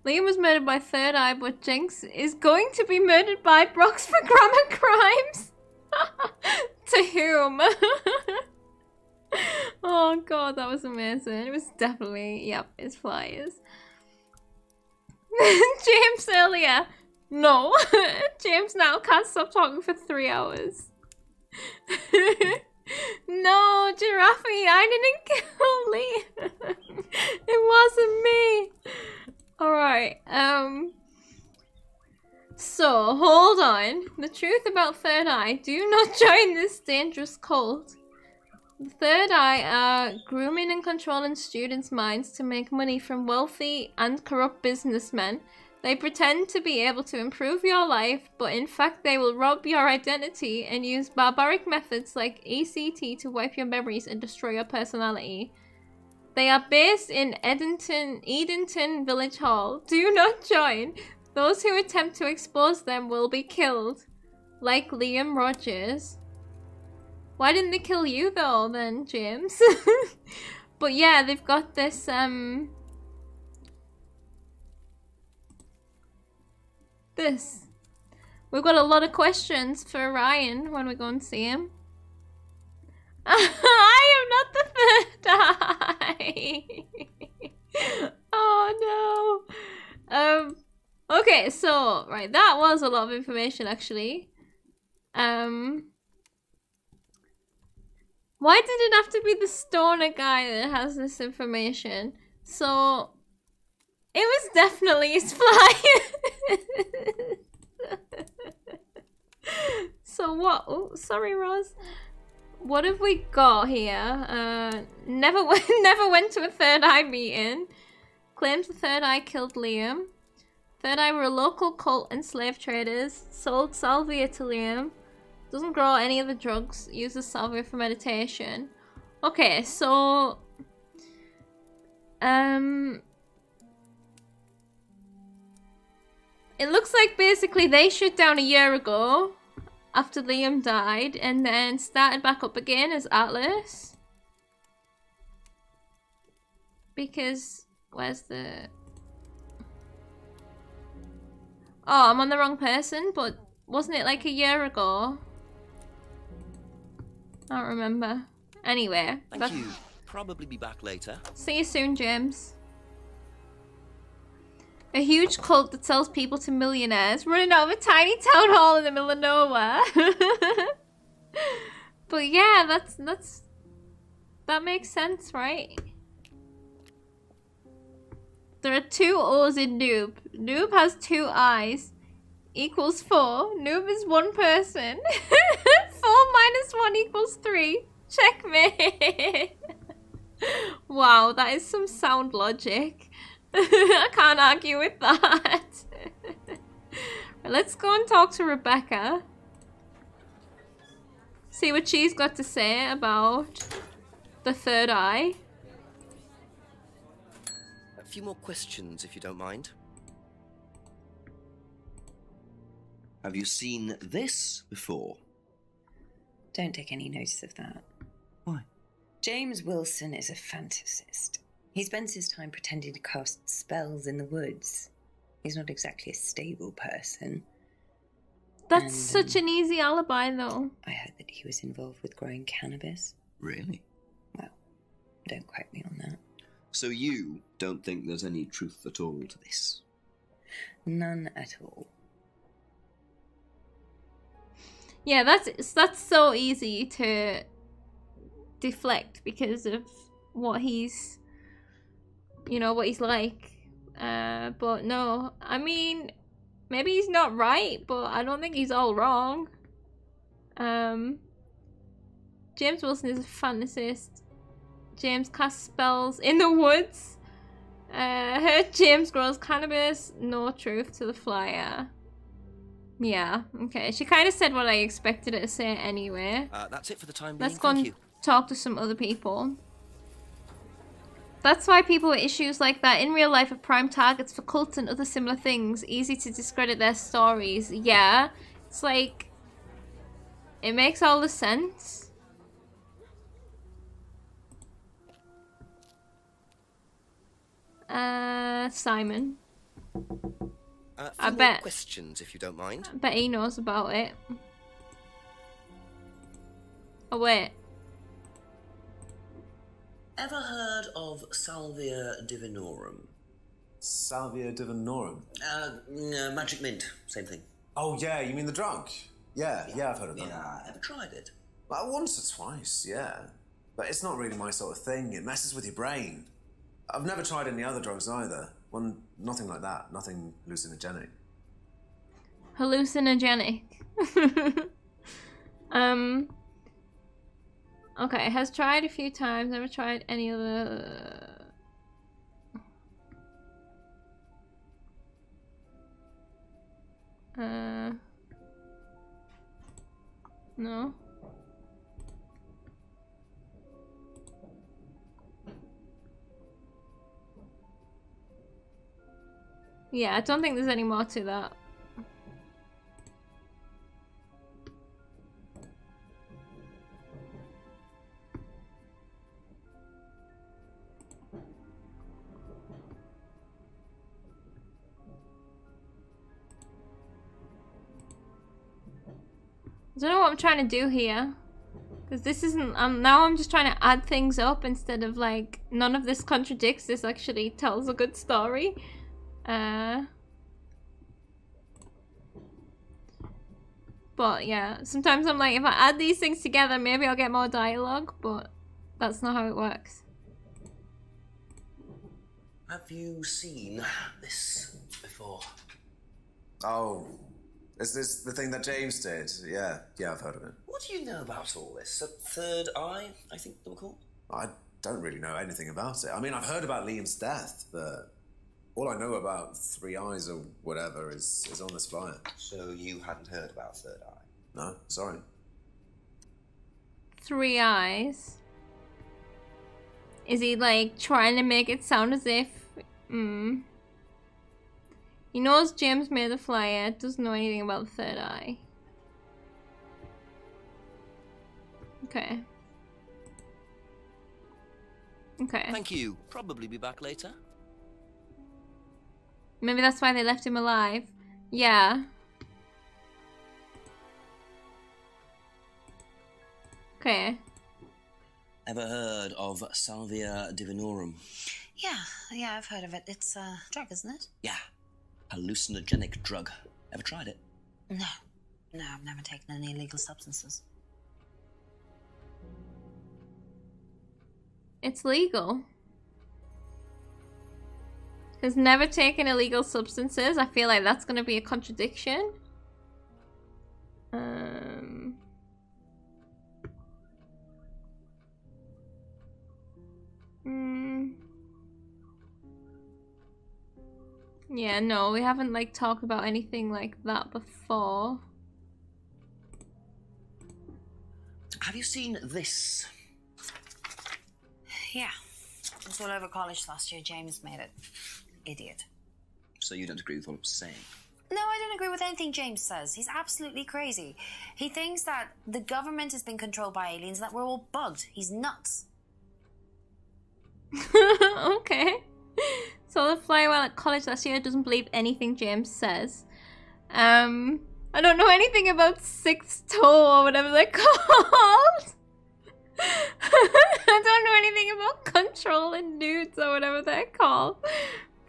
Liam was murdered by Third Eye, but Jinx is going to be murdered by Brox for grammar crimes. To whom? Oh god, that was amazing. It was definitely, yep, his flyers. James earlier. No. James now can't stop talking for 3 hours. No, Giraffe, I didn't kill Liam. It wasn't me. Alright, so, hold on. The truth about Third Eye. Do not join this dangerous cult. The Third Eye are grooming and controlling students' minds to make money from wealthy and corrupt businessmen. They pretend to be able to improve your life, but in fact they will rob your identity and use barbaric methods like ECT to wipe your memories and destroy your personality. They are based in Edenton Village Hall. Do not join. Those who attempt to expose them will be killed. Like Liam Rogers. Why didn't they kill you though then, James? But yeah, they've got this we've got a lot of questions for Ryan when we go and see him. I am not the Third Eye. Oh no. Okay, so right, that was a lot of information actually. Why did it have to be the stoner guy that has this information? So it was definitely his flyer. So what? Oh, sorry, Roz. What have we got here? Never went to a Third Eye meeting. Claims the Third Eye killed Liam. Third Eye were a local cult and slave traders. Sold salvia to Liam. Doesn't grow any other drugs. Uses salvia for meditation. Okay, so it looks like basically they shut down a year ago after Liam died and then started back up again as Atlas. Because where's the... Oh, I'm on the wrong person, but wasn't it like a year ago? I don't remember. Anyway. Thank you Probably be back later. See you soon, James. A huge cult that sells people to millionaires running out of a tiny town hall in the middle of nowhere. But yeah, that makes sense, right? There are 2 O's in noob. Noob has 2 eyes. Equals 4. Noob is 1 person. 4 minus 1 equals 3. Checkmate. Wow, that is some sound logic. I can't argue with that. Let's go and talk to Rebecca. See what she's got to say about the third eye. A few more questions, if you don't mind. Have you seen this before? Don't take any notice of that. Why? James Wilson is a fantasist. He spends his time pretending to cast spells in the woods. He's not exactly a stable person. That's such an easy alibi, though. I heard that he was involved with growing cannabis. Really? Well, don't quote me on that. So you don't think there's any truth at all to this? None at all. Yeah, that's so easy to deflect because of what he's, you know, what he's like. But no, I mean, maybe he's not right, but I don't think he's all wrong. James Wilson is a fantasist. James casts spells in the woods. Heard James grows cannabis. No truth to the flyer. Yeah, okay. She kind of said what I expected her to say anyway. That's it for the time being. Let's go and talk to some other people. That's why people with issues like that in real life are prime targets for cults and other similar things. Easy to discredit their stories. Yeah, it's like, it makes all the sense. Simon. I bet. Questions, if you don't mind. I bet he knows about it. Oh wait. Ever heard of Salvia Divinorum? Salvia Divinorum? Magic mint, same thing. Oh yeah, you mean the drug? Yeah, I've heard of that. Yeah, ever tried it? Well, once or twice, yeah. But it's not really my sort of thing. It messes with your brain. I've never tried any other drugs either. Well, nothing like that. Nothing hallucinogenic. Hallucinogenic. Okay, has tried a few times. Never tried any other. No. Yeah, I don't think there's any more to that. I don't know what I'm trying to do here. Because this isn't, now I'm just trying to add things up instead of like, none of this contradicts, this actually tells a good story. But yeah, sometimes I'm like, if I add these things together, maybe I'll get more dialogue, but that's not how it works. Have you seen this before? Oh, is this the thing that James did? Yeah, I've heard of it. What do you know about all this? A third eye, I think they were called? I don't really know anything about it. I mean, I've heard about Liam's death, but all I know about Three Eyes or whatever is on this flyer. So you hadn't heard about Third Eye? No, sorry. Three Eyes? Is he like trying to make it sound as if... He knows James made the flyer, doesn't know anything about the Third Eye. Okay. Okay. Thank you. Probably be back later. Maybe that's why they left him alive. Yeah. Okay. Ever heard of Salvia divinorum? Yeah, I've heard of it. It's a drug, isn't it? Yeah. Hallucinogenic drug. Ever tried it? No, I've never taken any illegal substances. It's legal. Has never taken illegal substances. I feel like that's going to be a contradiction. Yeah, no, we haven't like talked about anything like that before. Have you seen this? Yeah. It was all over college last year. James made it. Idiot. So you don't agree with what I'm saying? No, I don't agree with anything James says. He's absolutely crazy. He thinks that the government has been controlled by aliens and that we're all bugged. He's nuts. Okay. So the flyer while at college last year doesn't believe anything James says. I don't know anything about sixth toe or whatever they're called. I don't know anything about controlling nudes or whatever they're called.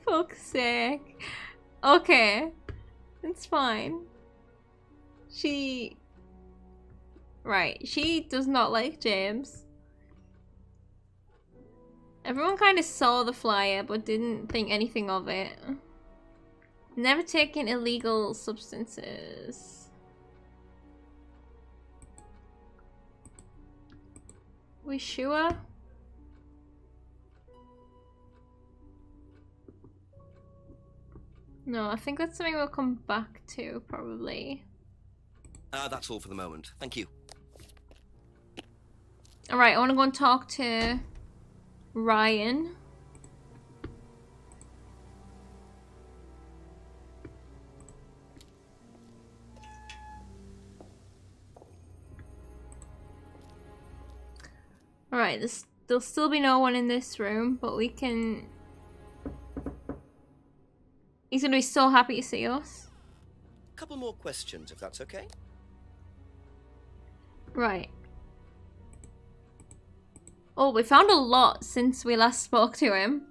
Fuck's sake. Okay. It's fine. Right. She does not like James. Everyone kind of saw the flyer but didn't think anything of it. Never taken illegal substances. We sure? No, I think that's something we'll come back to, probably. That's all for the moment. Thank you. Alright, I want to go and talk to Ryan. Alright, there'll still be no one in this room, but we can... He's gonna be so happy to see us. A couple more questions, if that's okay. Right. Oh, we found a lot since we last spoke to him.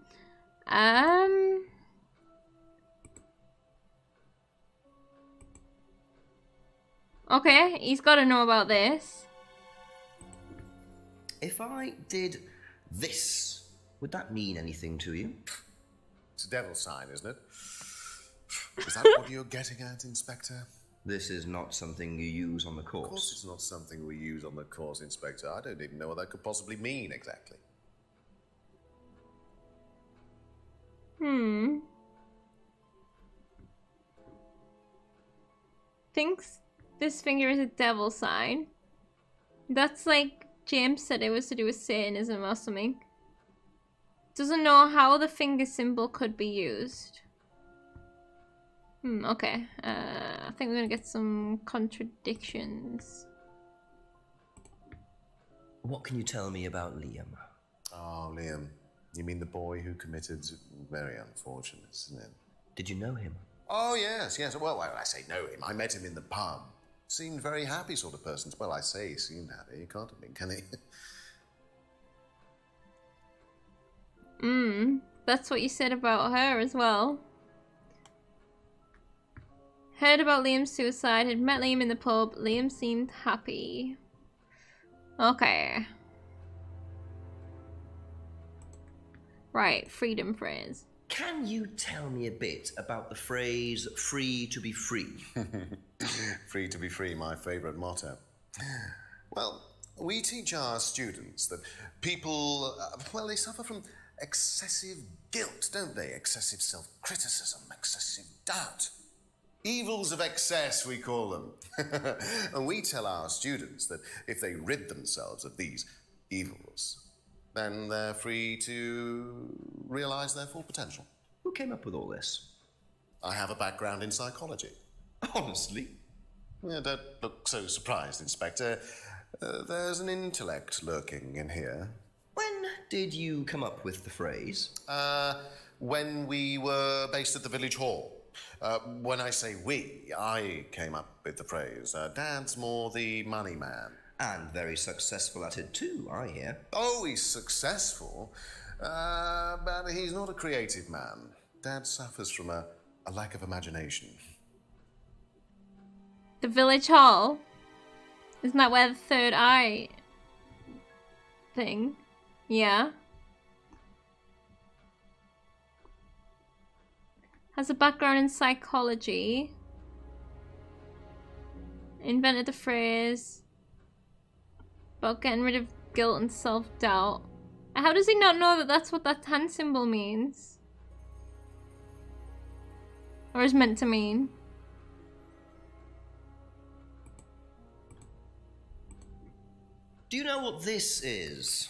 Okay, he's got to know about this. If I did this, would that mean anything to you? It's a devil's sign, isn't it? Is that what you're getting at, Inspector? This is not something you use on the course. Of course it's not something we use on the course, Inspector. I don't even know what that could possibly mean, exactly. Thinks this finger is a devil sign. That's like James said it was to do with Satanism or something. Doesn't know how the finger symbol could be used. Okay. I think we're gonna get some contradictions. What can you tell me about Liam? Oh, Liam. You mean the boy who committed... Very unfortunate, isn't it? Did you know him? Oh, yes. Well, I say know him. I met him in the pub. Seemed very happy sort of person. Well, I say he seemed happy. He can't have been, can he? That's what you said about her as well. Heard about Liam's suicide, had met Liam in the pub. Liam seemed happy. Okay. Right, freedom phrase. Can you tell me a bit about the phrase free to be free? Free to be free, my favourite motto. Well, we teach our students that people, well, they suffer from excessive guilt, don't they? Excessive self-criticism, excessive doubt. Evils of excess, we call them. And we tell our students that if they rid themselves of these evils, then they're free to realise their full potential. Who came up with all this? I have a background in psychology. Honestly? Yeah, don't look so surprised, Inspector. There's an intellect lurking in here. When did you come up with the phrase? When we were based at the village hall. When I say we, I came up with the phrase. Dad's more the money man. And very successful at it too, I hear. Oh, he's successful, but he's not a creative man. Dad suffers from a lack of imagination. The village hall? Isn't that where the third eye thing? Yeah. Has a background in psychology. Invented the phrase about getting rid of guilt and self-doubt. How does he not know that that's what that hand symbol means? Or is meant to mean? Do you know what this is?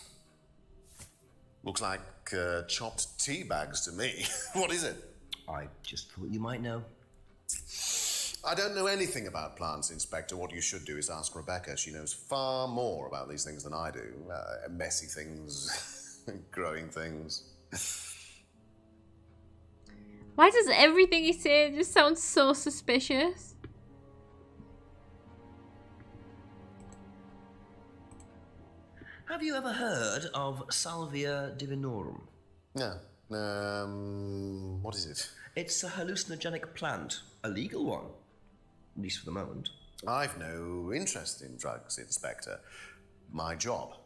Looks like chopped tea bags to me. What is it? I just thought you might know. I don't know anything about plants, Inspector. What you should do is ask Rebecca. She knows far more about these things than I do. Messy things, growing things. Why does everything he says just sound so suspicious? Have you ever heard of Salvia divinorum? No. What is it? It's a hallucinogenic plant. A legal one. At least for the moment. I've no interest in drugs, Inspector. My job.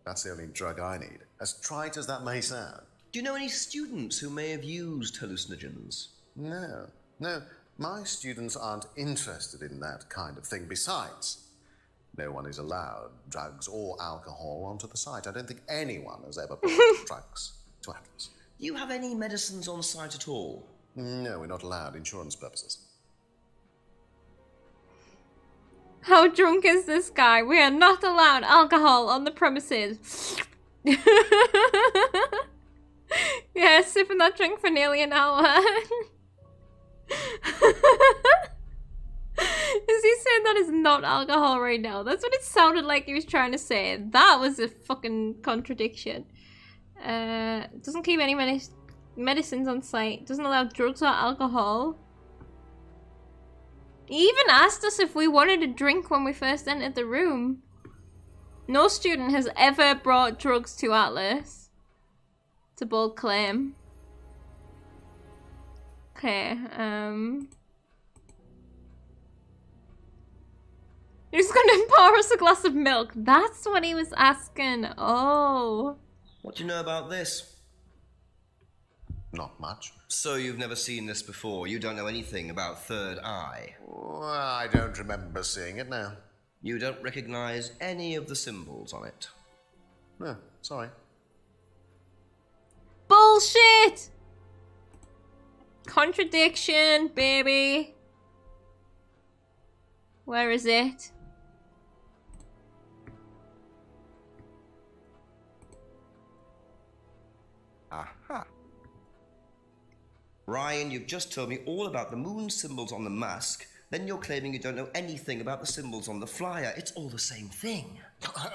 That's the only drug I need. As trite as that may sound. Do you know any students who may have used hallucinogens? No. My students aren't interested in that kind of thing. Besides, no one is allowed drugs or alcohol onto the site. I don't think anyone has ever brought drugs to Atlas. Do you have any medicines on site at all? No, we're not allowed. Insurance purposes. How drunk is this guy? We are not allowed alcohol on the premises. Yeah, sipping that drink for nearly an hour. Is he saying that is not alcohol right now? That's what it sounded like he was trying to say. That was a fucking contradiction. Doesn't keep any medicines on site. Doesn't allow drugs or alcohol. He even asked us if we wanted a drink when we first entered the room. No student has ever brought drugs to Atlas. It's a bold claim. Okay, He's gonna pour us a glass of milk. That's what he was asking. Oh. What do you know about this? Not much. So you've never seen this before? You don't know anything about Third Eye? Well, I don't remember seeing it now. You don't recognize any of the symbols on it? No, sorry. Bullshit! Contradiction, baby. Where is it? Aha. Ryan, you've just told me all about the moon symbols on the mask. Then you're claiming you don't know anything about the symbols on the flyer. It's all the same thing.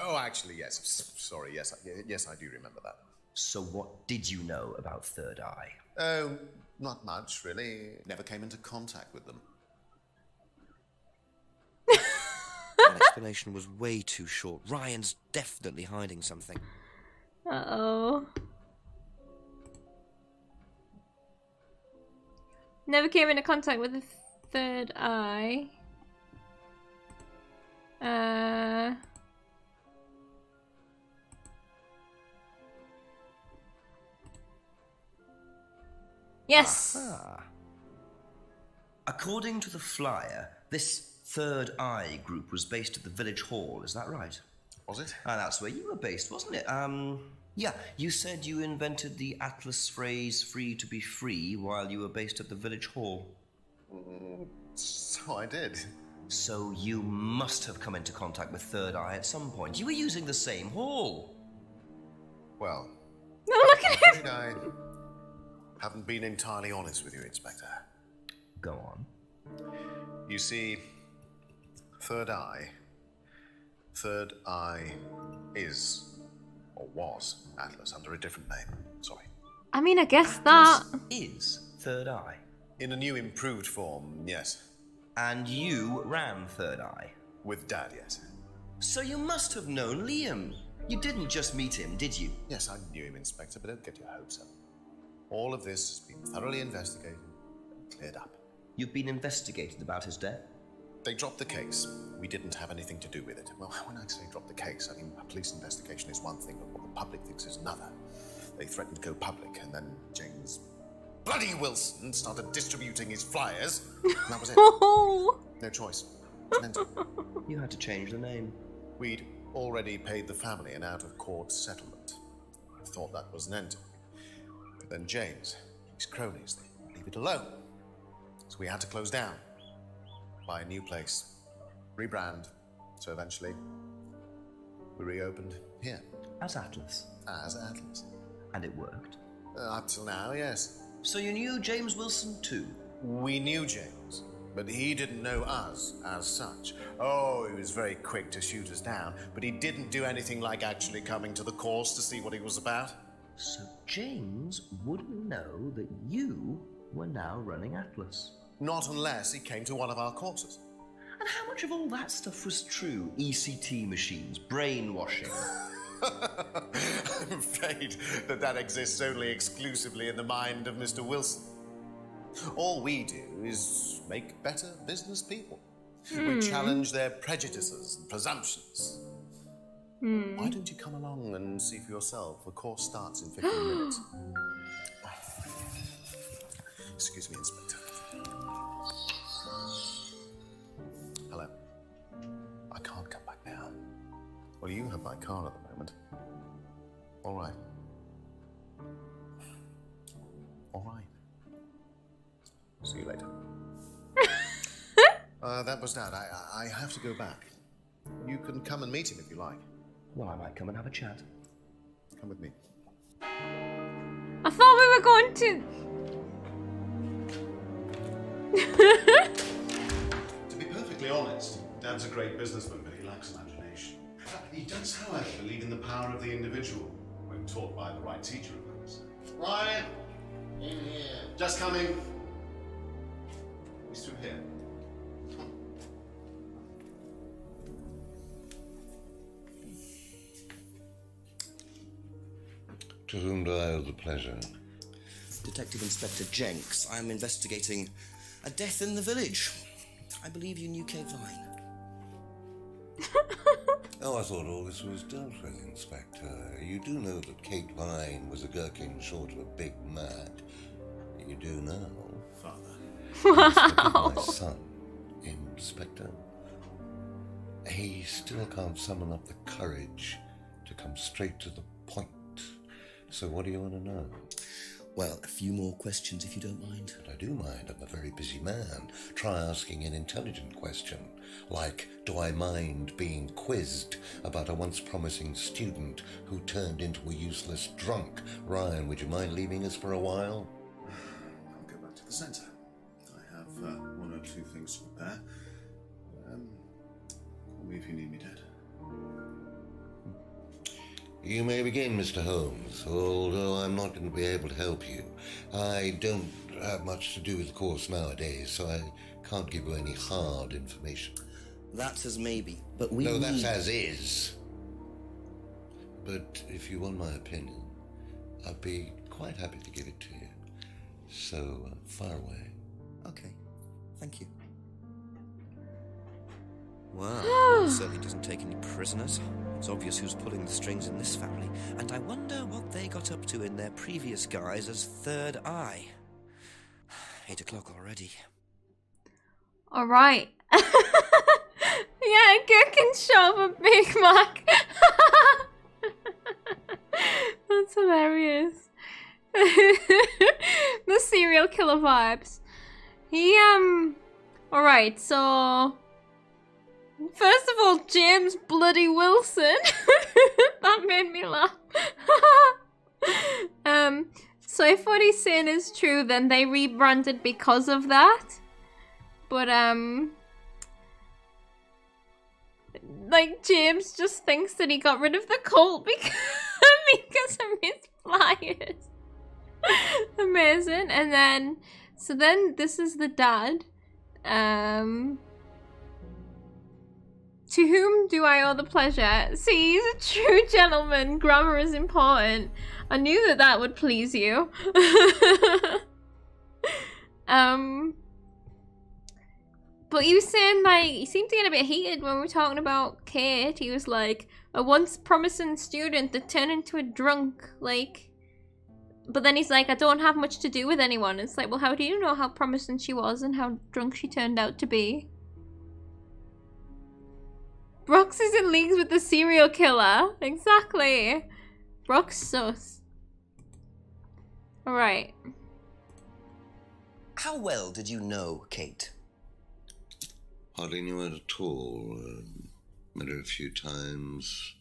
Oh, actually, yes. Sorry, yes, I do remember that. So what did you know about Third Eye? Oh, not much, really. Never came into contact with them. That explanation was way too short. Ryan's definitely hiding something. Uh-oh. Never came into contact with the Third Eye. Yes! Aha. According to the flyer, this Third Eye group was based at the village hall, is that right? Was it? And that's where you were based, wasn't it? Yeah, you said you invented the Atlas phrase free to be free while you were based at the village hall. So I did. So you must have come into contact with Third Eye at some point. You were using the same hall. Well, No, look at him! I haven't been entirely honest with you, Inspector. Go on. You see, Third Eye is, or was, Atlas under a different name. Sorry. I mean, I guess that... Is Third Eye. In a new improved form, yes. And you ran Third Eye. With Dad, yes. So you must have known Liam. You didn't just meet him, did you? Yes, I knew him, Inspector, but don't get your hopes up. All of this has been thoroughly investigated and cleared up. You've been investigated about his death? They dropped the case. We didn't have anything to do with it. Well, when I say drop the case, I mean a police investigation is one thing, but what the public thinks is another. They threatened to go public, and then James bloody Wilson started distributing his flyers, and that was it. No choice. It was an end. You had to change the name. We'd already paid the family an out-of-court settlement. I thought that was an end. But then James, his cronies, they wouldn't leave it alone. So we had to close down. Buy a new place, rebrand, so eventually we reopened here. As Atlas? As Atlas. And it worked? Up till now, yes. So you knew James Wilson too? We knew James, but he didn't know us as such. Oh, he was very quick to shoot us down, but he didn't do anything like actually coming to the course to see what he was about. So James wouldn't know that you were now running Atlas? Not unless he came to one of our courses. And how much of all that stuff was true? ECT machines, brainwashing? I'm afraid that exists only exclusively in the mind of Mr. Wilson. All we do is make better business people. We challenge their prejudices and presumptions. Why don't you come along and see for yourself? The course starts in 15 minutes. Excuse me, Inspector. Hello. I can't come back now. Well, you have my car at the moment. All right. All right. See you later. That was Dad. I have to go back. You can come and meet him if you like. Well, I might come and have a chat. Come with me. I thought we were going to... To be perfectly honest, Dad's a great businessman, but he lacks imagination. He does, however, believe in the power of the individual, when taught by the right teacher, of course. Ryan! In here. Just coming. He's through here. To whom do I owe the pleasure? Detective Inspector Jenks. I'm investigating a death in the village. I believe you knew Kate Vine. Oh, I thought all this was dealt with, Inspector. You do know that Kate Vine was a gherkin short of a Big Mac. You do now. Father. Wow. My son, Inspector. He still can't summon up the courage to come straight to the point. So what do you want to know? Well, a few more questions if you don't mind. But I do mind. I'm a very busy man. Try asking an intelligent question. Like, do I mind being quizzed about a once promising student who turned into a useless drunk? Ryan, would you mind leaving us for a while? I'll go back to the centre. I have one or two things to prepare. Call me if you need me, Dad. You may begin, Mr. Holmes, although I'm not going to be able to help you. I don't have much to do with the course nowadays, so I can't give you any hard information. That's as maybe, but we No, that's as is. But if you want my opinion, I'd be quite happy to give it to you. So, far away. Okay, thank you. Well, certainly doesn't take any prisoners. It's obvious who's pulling the strings in this family, and I wonder what they got up to in their previous guise as Third Eye. 8 o'clock already. All right. Yeah, gherkin shove a Big Mac. That's hilarious. The serial killer vibes. He all right, so first of all, James bloody Wilson. That made me laugh. So if what he's saying is true, then they rebranded because of that. But like James just thinks that he got rid of the cult because of his flyers. Amazing. And then so then this is the dad. To whom do I owe the pleasure? See, he's a true gentleman. Grammar is important. I knew that that would please you. But he was saying, like, he seemed to get a bit heated when we were talking about Kate. He was like, a once promising student that turned into a drunk, like... But then he's like, I don't have much to do with anyone. It's like, well, how do you know how promising she was and how drunk she turned out to be? Brox is in leagues with the serial killer. Exactly. Brox sus. Alright. How well did you know Kate? Hardly knew her at all. Met her a few times.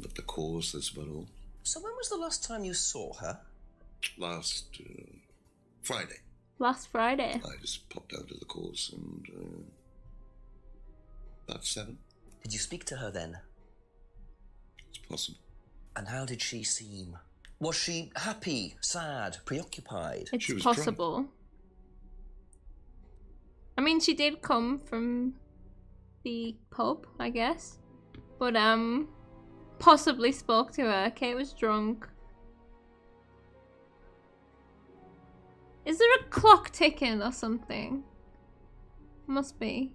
At the course, that's about all. So when was the last time you saw her? Last Friday. Last Friday. I just popped out of the course and about 7. Did you speak to her then? It's possible. And how did she seem? Was she happy, sad, preoccupied? It's possible. Drunk. I mean, she did come from the pub, I guess. But, possibly spoke to her. Kate was drunk. Is there a clock ticking or something? Must be.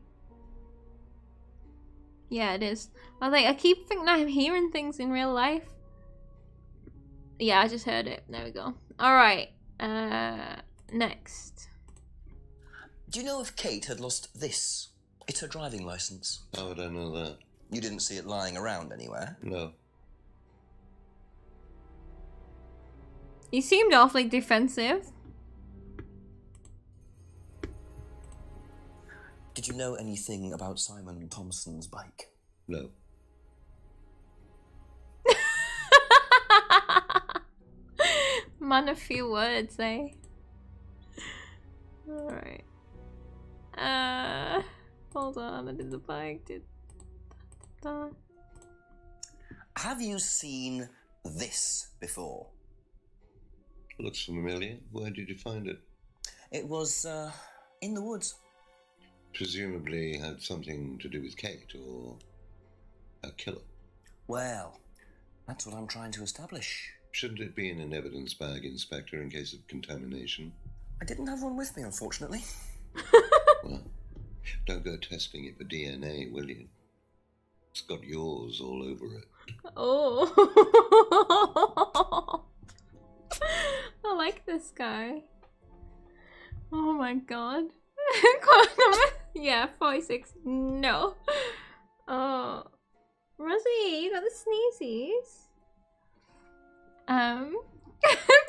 Yeah, it is. I keep thinking I'm hearing things in real life. Yeah, I just heard it. There we go. Alright. Next. Do you know if Kate had lost this? It's her driving license. How would I know that? You didn't see it lying around anywhere? No. He seemed awfully defensive. Did you know anything about Simon Thompson's bike? No. Man, a few words, eh? Alright. Hold on, I did the bike, Have you seen this before? Looks familiar. Where did you find it? It was, in the woods. Presumably had something to do with Kate or a killer. Well, that's what I'm trying to establish. Shouldn't it be in an evidence bag, Inspector, in case of contamination? I didn't have one with me, unfortunately. Well, don't go testing it for DNA, will you? It's got yours all over it. Oh. I like this guy. Oh my god. Yeah, 46. No. Oh. Rosie, you got the sneezies.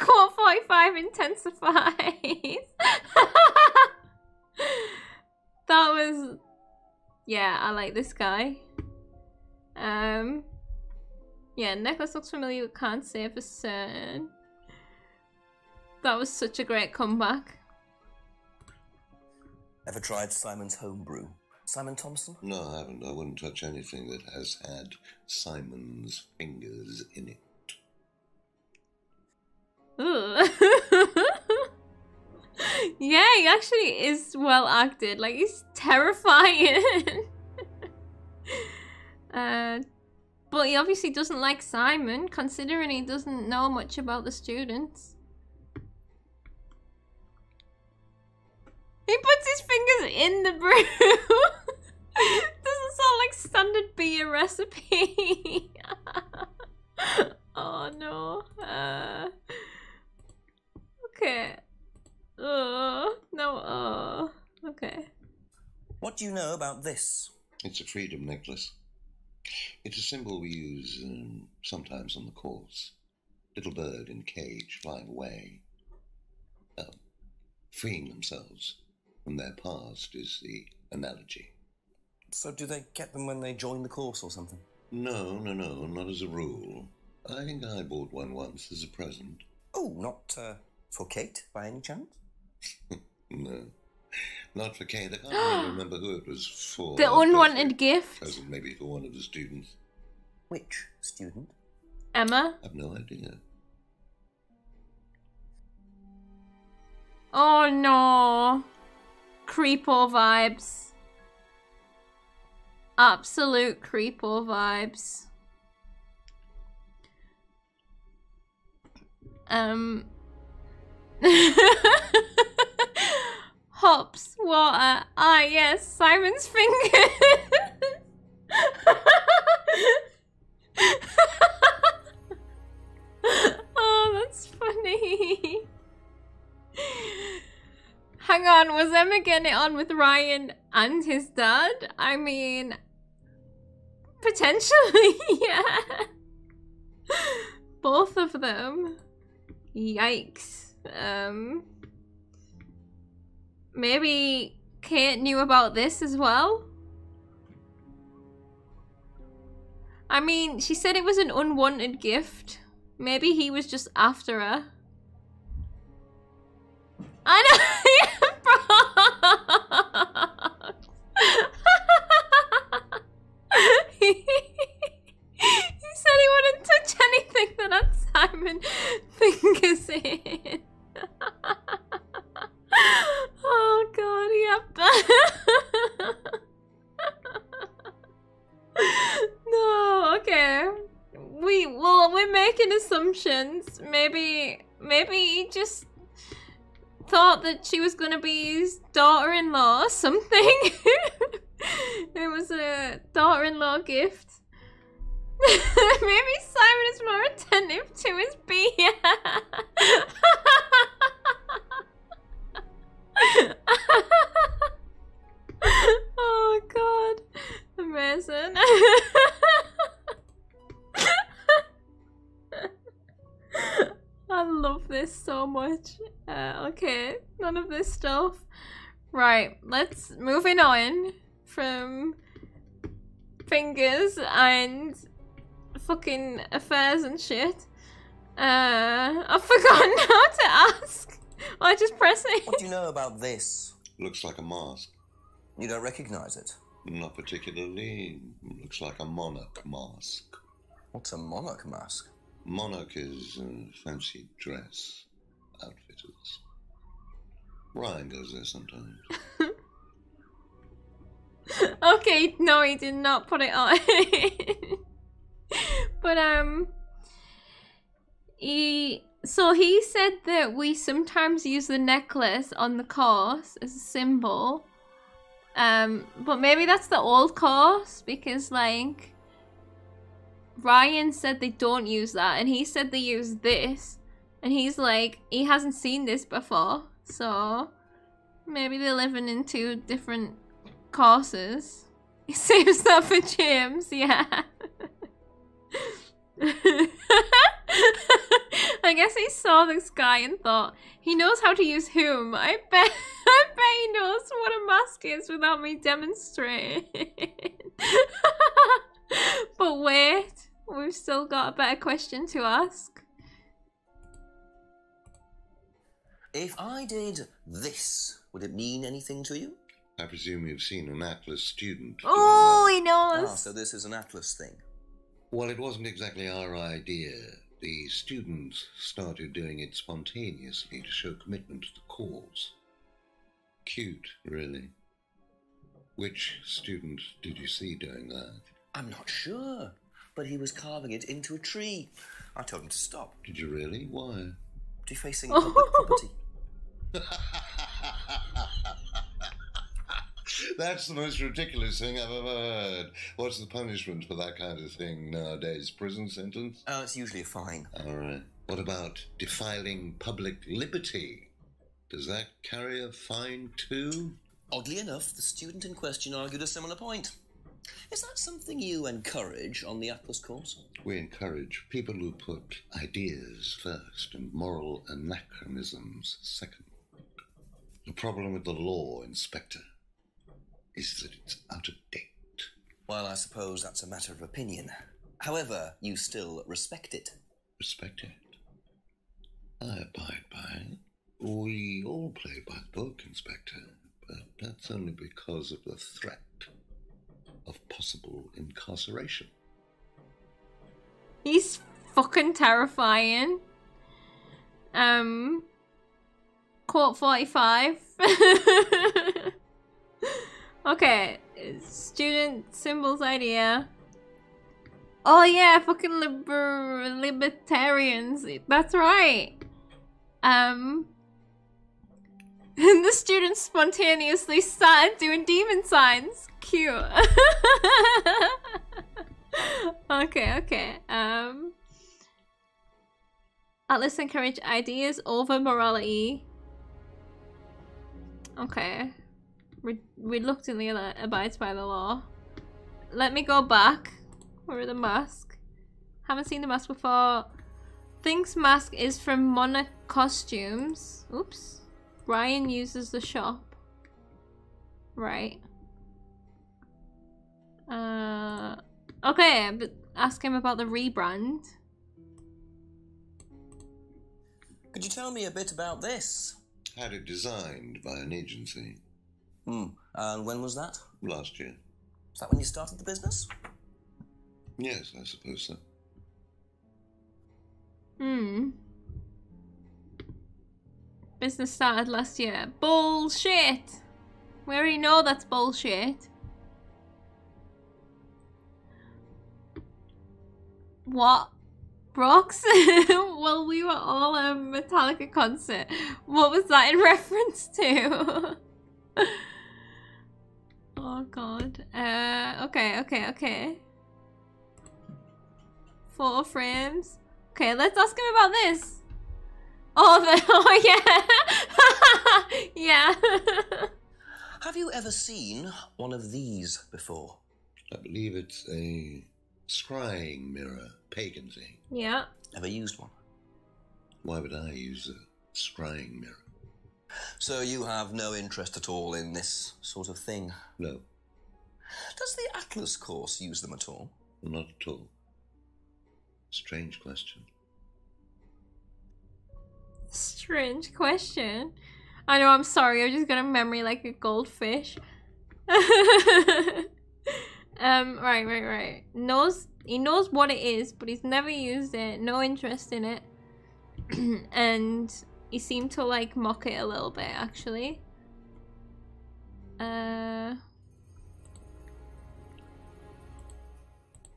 Core 45 intensifies. That was... Yeah, I like this guy. Yeah, necklace looks familiar, can't say for certain. That was such a great comeback. Ever tried Simon's homebrew? Simon Thompson? No, I haven't. I wouldn't touch anything that has had Simon's fingers in it. Yeah, he actually is well acted. Like, he's terrifying. But he obviously doesn't like Simon, considering he doesn't know much about the students. He puts his fingers in the brew. Doesn't sound like standard beer recipe. Oh no. Okay. No. Okay. What do you know about this? It's a freedom necklace. It's a symbol we use sometimes on the course. Little bird in cage flying away. Freeing themselves from their past is the analogy. So do they get them when they join the course or something? No, not as a rule. I think I bought one once as a present. Oh, not for Kate, by any chance? No, not for Kate. I can't really remember who it was for. The unwanted gift? Maybe for one of the students. Which student? Emma? I've no idea. Oh no. Creepo vibes. absolute creepo vibes. Hops, water. Ah, yes, Simon's fingers. Oh, that's funny. Hang on, was Emma getting it on with Ryan and his dad? I mean, potentially, yeah. Both of them. Yikes. Maybe Kate knew about this as well? I mean, she said it was an unwanted gift. Maybe he was just after her. I know, he said he wouldn't touch anything that had Simon fingers in. Oh god, yep. No, okay. We're making assumptions. Maybe he just thought that she was gonna be his daughter-in-law or something. It was a daughter-in-law gift. Maybe Simon is more attentive to his beer. Oh god, amazing. I love this so much. Okay, none of this stuff. Right, let's moving on from fingers and fucking affairs and shit. I've forgotten how to ask. I just press it. What do you know about this? Looks like a mask. You don't recognize it? Not particularly. Looks like a monarch mask. What's a monarch mask? Monarch is fancy dress outfitters. Ryan goes there sometimes. Okay, no, he did not put it on. But he said that we sometimes use the necklace on the course as a symbol. But maybe that's the old course, because like Ryan said they don't use that, and he said they use this, and he's like, he hasn't seen this before, so maybe they're living in two different courses. He saves that for James, yeah. I guess he saw this guy and thought, he knows how to use whom. I bet he knows what a mask is without me demonstrating. But wait, we've still got a better question to ask. If I did this, would it mean anything to you? I presume you've seen an Atlas student. Oh, he knows. Ah, so this is an Atlas thing. Well, it wasn't exactly our idea. The students started doing it spontaneously to show commitment to the cause. Cute, really. Which student did you see doing that? I'm not sure, but he was carving it into a tree. I told him to stop. Did you really? Why? Defacing public property. That's the most ridiculous thing I've ever heard. What's the punishment for that kind of thing nowadays? Prison sentence? Oh, it's usually a fine. All right. What about defiling public liberty? Does that carry a fine too? Oddly enough, the student in question argued a similar point. Is that something you encourage on the Atlas course? We encourage people who put ideas first and moral anachronisms second. The problem with the law, Inspector, is that it's out of date. Well, I suppose that's a matter of opinion. However, you still respect it. Respect it? I abide by it. We all play by the book, Inspector, but that's only because of the threat of possible incarceration. He's fucking terrifying. Quote 45. Okay, Student symbols idea. Oh yeah, fucking libertarians. That's right. And the students spontaneously started doing demon signs. Cute. Okay. Atlas encourage ideas over morality. Okay. Reluctantly abides by the law. Let me go back. Where are the mask? Haven't seen the mask before. Thinks mask is from Monarch Costumes. Oops. Ryan uses the shop. Right. Okay, but ask him about the rebrand. Could you tell me a bit about this? Had it designed by an agency. And when was that? Last year. Is that when you started the business? Yes, I suppose so. Business started last year. Bullshit! We already know that's bullshit. What? Brooks? Well, we were all at a Metallica concert. What was that in reference to? Oh god. Okay. Photo frames. Okay, let's ask him about this. Oh yeah. Yeah. Have you ever seen one of these before? I believe it's a scrying mirror, pagan thing. Yeah. Ever used one? Why would I use a scrying mirror? So you have no interest at all in this sort of thing? No. Does the Atlas course use them at all? Not at all. Strange question. Strange question. I know, I'm sorry, I just got a memory like a goldfish. Right. He knows what it is, but he's never used it, no interest in it. And he seemed to like mock it a little bit, actually.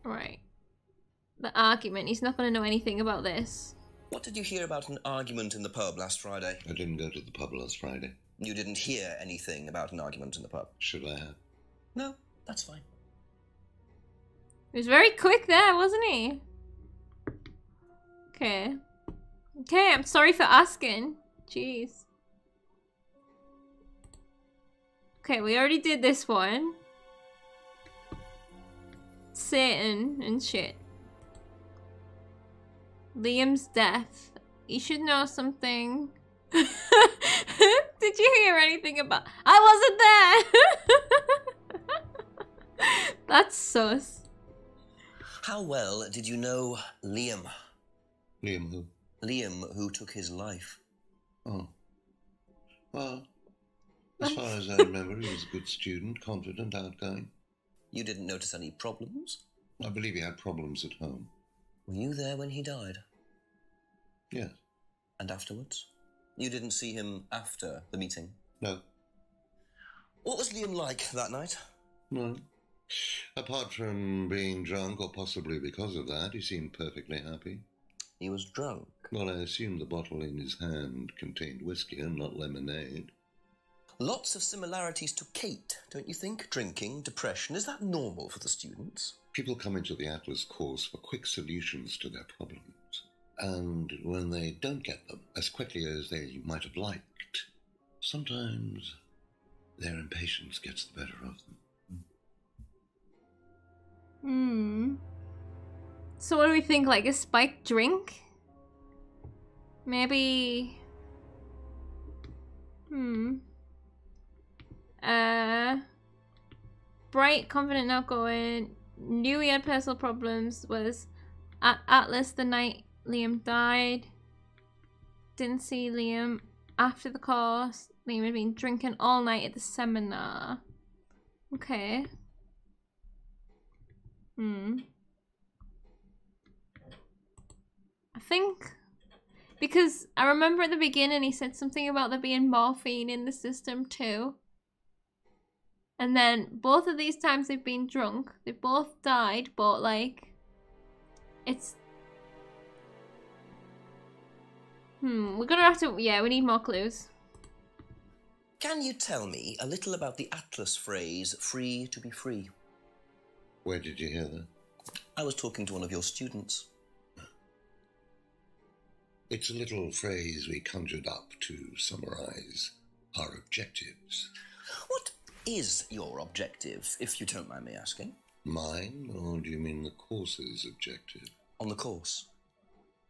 Right. The argument, he's not going to know anything about this. What did you hear about an argument in the pub last Friday? I didn't go to the pub last Friday. You didn't hear anything about an argument in the pub? Should I have? No, that's fine. He was very quick there, wasn't he? Okay. Okay, I'm sorry for asking. Jeez. Okay, we already did this one. Satan and shit. Liam's death. You should know something. Did you hear anything about... I wasn't there! That's sus. How well did you know Liam? Liam who? Liam, who took his life. Oh. Well, as far as I remember, he was a good student, confident, outgoing. You didn't notice any problems? I believe he had problems at home. Were you there when he died? Yes. And afterwards? You didn't see him after the meeting? No. What was Liam like that night? No. Apart from being drunk, or possibly because of that, he seemed perfectly happy. He was drunk? Well, I assume the bottle in his hand contained whiskey and not lemonade. Lots of similarities to Kate, don't you think? Drinking, depression, is that normal for the students? People come into the Atlas course for quick solutions to their problems. And when they don't get them as quickly as they might have liked, sometimes their impatience gets the better of them. So what do we think, like a spiked drink? Maybe... Bright, confident, outgoing. Knew he had personal problems. Was at Atlas the night Liam died. Didn't see Liam after the course. Liam had been drinking all night at the seminar. Okay. I think because I remember at the beginning he said something about there being morphine in the system too. And then both of these times they've been drunk. They both died, but like, it's... we're gonna have to... Yeah, we need more clues. Can you tell me a little about the Atlas phrase, free to be free? Where did you hear that? I was talking to one of your students. It's a little phrase we conjured up to summarize our objectives. What is your objective, if you don't mind me asking? Mine, or do you mean the course's objective? On the course.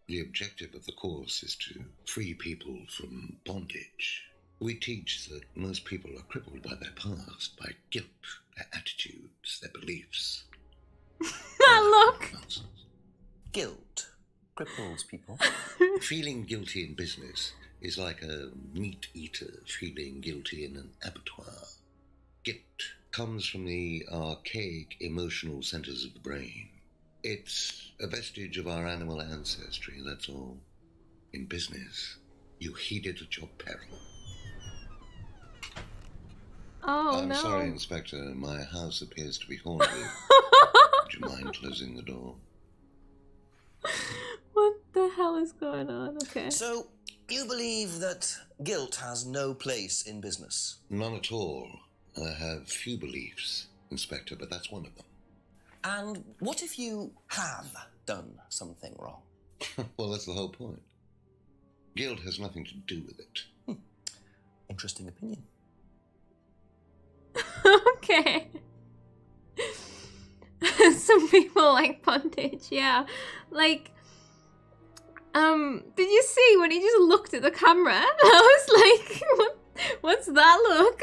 The objective of the course is to free people from bondage. We teach that most people are crippled by their past, by guilt, their attitudes, their beliefs. Look! Nonsense. Guilt cripples people. Feeling guilty in business is like a meat eater feeling guilty in an abattoir. Guilt comes from the archaic emotional centers of the brain. It's a vestige of our animal ancestry, that's all. In business, you heed it at your peril. Oh, I'm no. sorry, Inspector. My house appears to be haunted. Would you mind closing the door? What the hell is going on? Okay. So, you believe that guilt has no place in business? None at all. I have few beliefs, Inspector, but that's one of them. And what if you have done something wrong? Well, that's the whole point. Guilt has nothing to do with it. Interesting opinion. Okay. Some people like bondage, yeah. Like, did you see when he just looked at the camera? I was like, what's that look?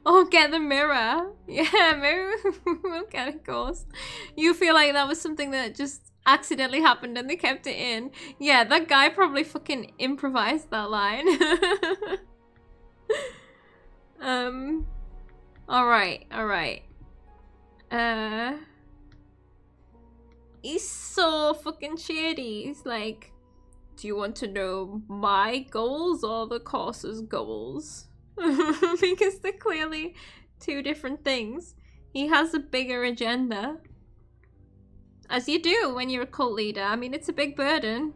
Oh, get the mirror. Yeah, maybe we'll get a ghost. You feel like that was something that just accidentally happened and they kept it in. Yeah, that guy probably fucking improvised that line. Alright. He's so fucking shady. He's like, do you want to know my goals or the course's goals? Because they're clearly two different things. He has a bigger agenda. As you do when you're a cult leader. I mean, it's a big burden.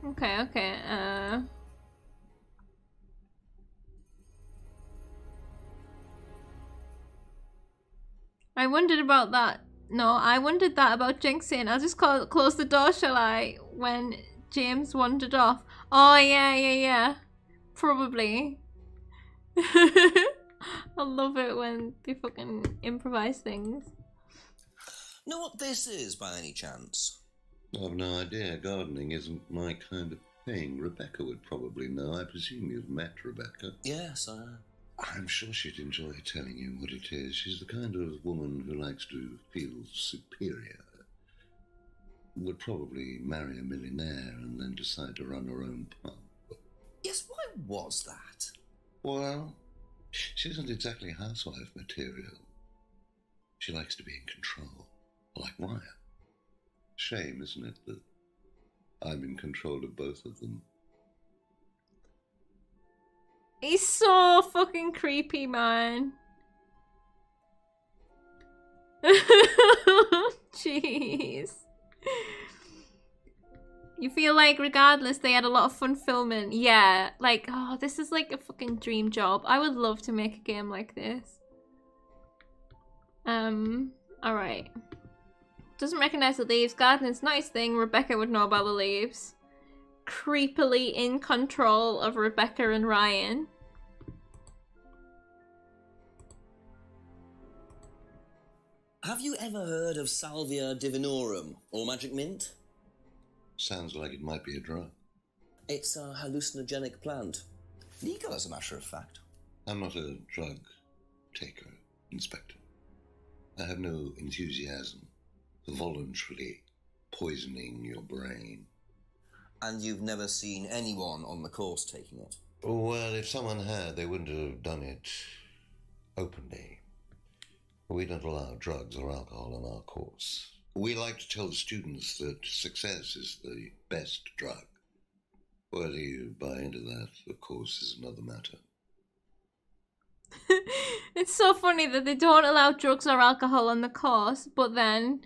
Okay. I wondered about that. No, I wondered that about jinxing. I'll just close the door, shall I? When James wandered off. Oh, yeah. Probably. I love it when they fucking improvise things. Know what this is, by any chance? I've no idea. Gardening isn't my kind of thing. Rebecca would probably know. I presume you've met Rebecca. Yes, I'm sure she'd enjoy telling you what it is. She's the kind of woman who likes to feel superior. Would probably marry a millionaire and then decide to run her own pub. Yes, why was that? Well, she isn't exactly housewife material. She likes to be in control, like Wyatt. Shame, isn't it, that I'm in control of both of them? He's so fucking creepy, man. Jeez. You feel like regardless they had a lot of fun filming. Yeah, like, oh, this is like a fucking dream job. I would love to make a game like this. Alright. Doesn't recognize the leaves. Gardening's not his thing. Rebecca would know about the leaves. Creepily in control of Rebecca and Ryan. Have you ever heard of Salvia divinorum, or magic mint? Sounds like it might be a drug. It's a hallucinogenic plant. Legal, as a matter of fact. I'm not a drug taker, Inspector. I have no enthusiasm for voluntarily poisoning your brain. And you've never seen anyone on the course taking it? Well, if someone had, they wouldn't have done it openly. We don't allow drugs or alcohol on our course. We like to tell the students that success is the best drug. Whether you buy into that, of course, is another matter. It's so funny that they don't allow drugs or alcohol on the course, but then,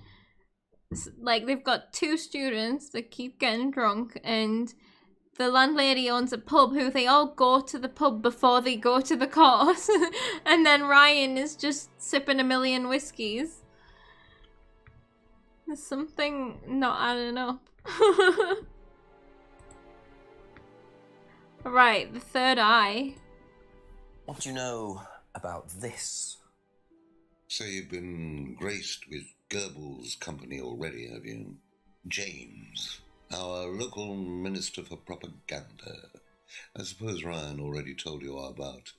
like, they've got 2 students that keep getting drunk, and the landlady owns a pub who they all go to the pub before they go to the course. And then Ryan is just sipping a million whiskeys. There's something not adding up. Right, the third eye. What do you know about this? So you've been graced with Goebbels' company already, have you? James, our local minister for propaganda. I suppose Ryan already told you about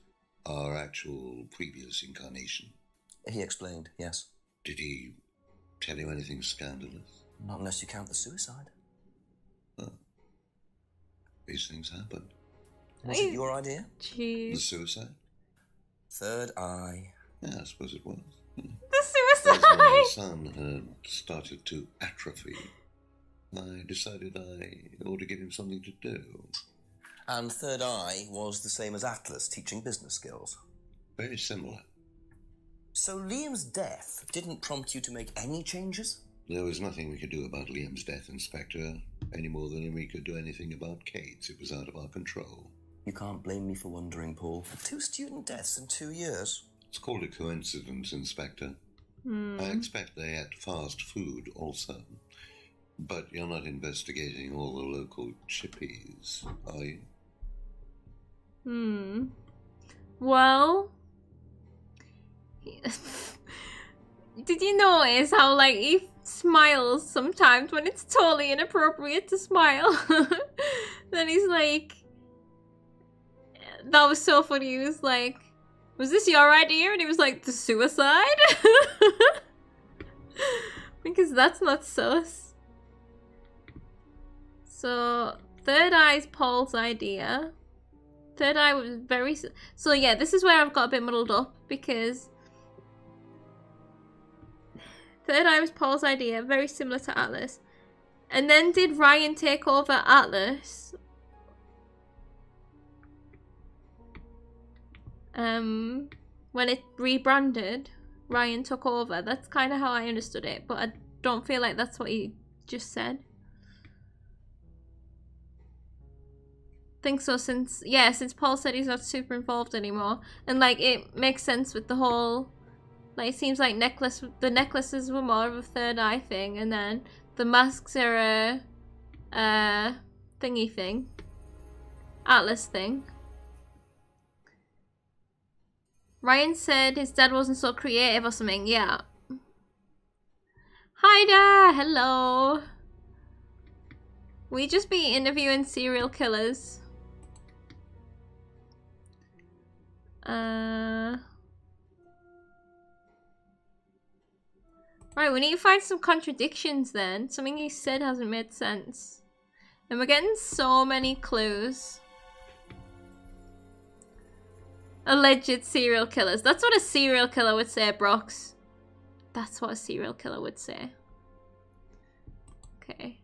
our actual previous incarnation. He explained, yes. Did he tell you anything scandalous? Not unless you count the suicide. Oh. These things happen. Was it your idea? Jeez. The suicide? Third eye. Yeah, I suppose it was. The suicide! As my son had started to atrophy, I decided I ought to give him something to do. And third eye was the same as Atlas, teaching business skills. Very similar. So Liam's death didn't prompt you to make any changes? There was nothing we could do about Liam's death, Inspector, any more than we could do anything about Kate's. It was out of our control. You can't blame me for wondering, Paul. 2 student deaths in 2 years. It's called a coincidence, Inspector. I expect they ate fast food also. But you're not investigating all the local chippies, are you? Well... Did you notice how, like, he smiles sometimes when it's totally inappropriate to smile? Then he's like... That was so funny. He was like, was this your idea? And he was like, the suicide? Because that's not sus. So, third eye's Paul's idea. Third eye was very... So yeah, this is where I've got a bit muddled up, because... Third eye was Paul's idea, very similar to Atlas. And then did Ryan take over Atlas? When it rebranded, Ryan took over. That's kind of how I understood it, but I don't feel like that's what he just said. Think so, since Paul said he's not super involved anymore, and like it makes sense with the whole, like, it seems like the necklaces were more of a third eye thing, and then the masks are a thingy thing, Atlas thing. Ryan said his dad wasn't so creative or something. Yeah. Hi there, hello. We just be interviewing serial killers. Right, we need to find some contradictions then. Something he said hasn't made sense. And we're getting so many clues. Alleged serial killers. That's what a serial killer would say, Brox. That's what a serial killer would say. Okay.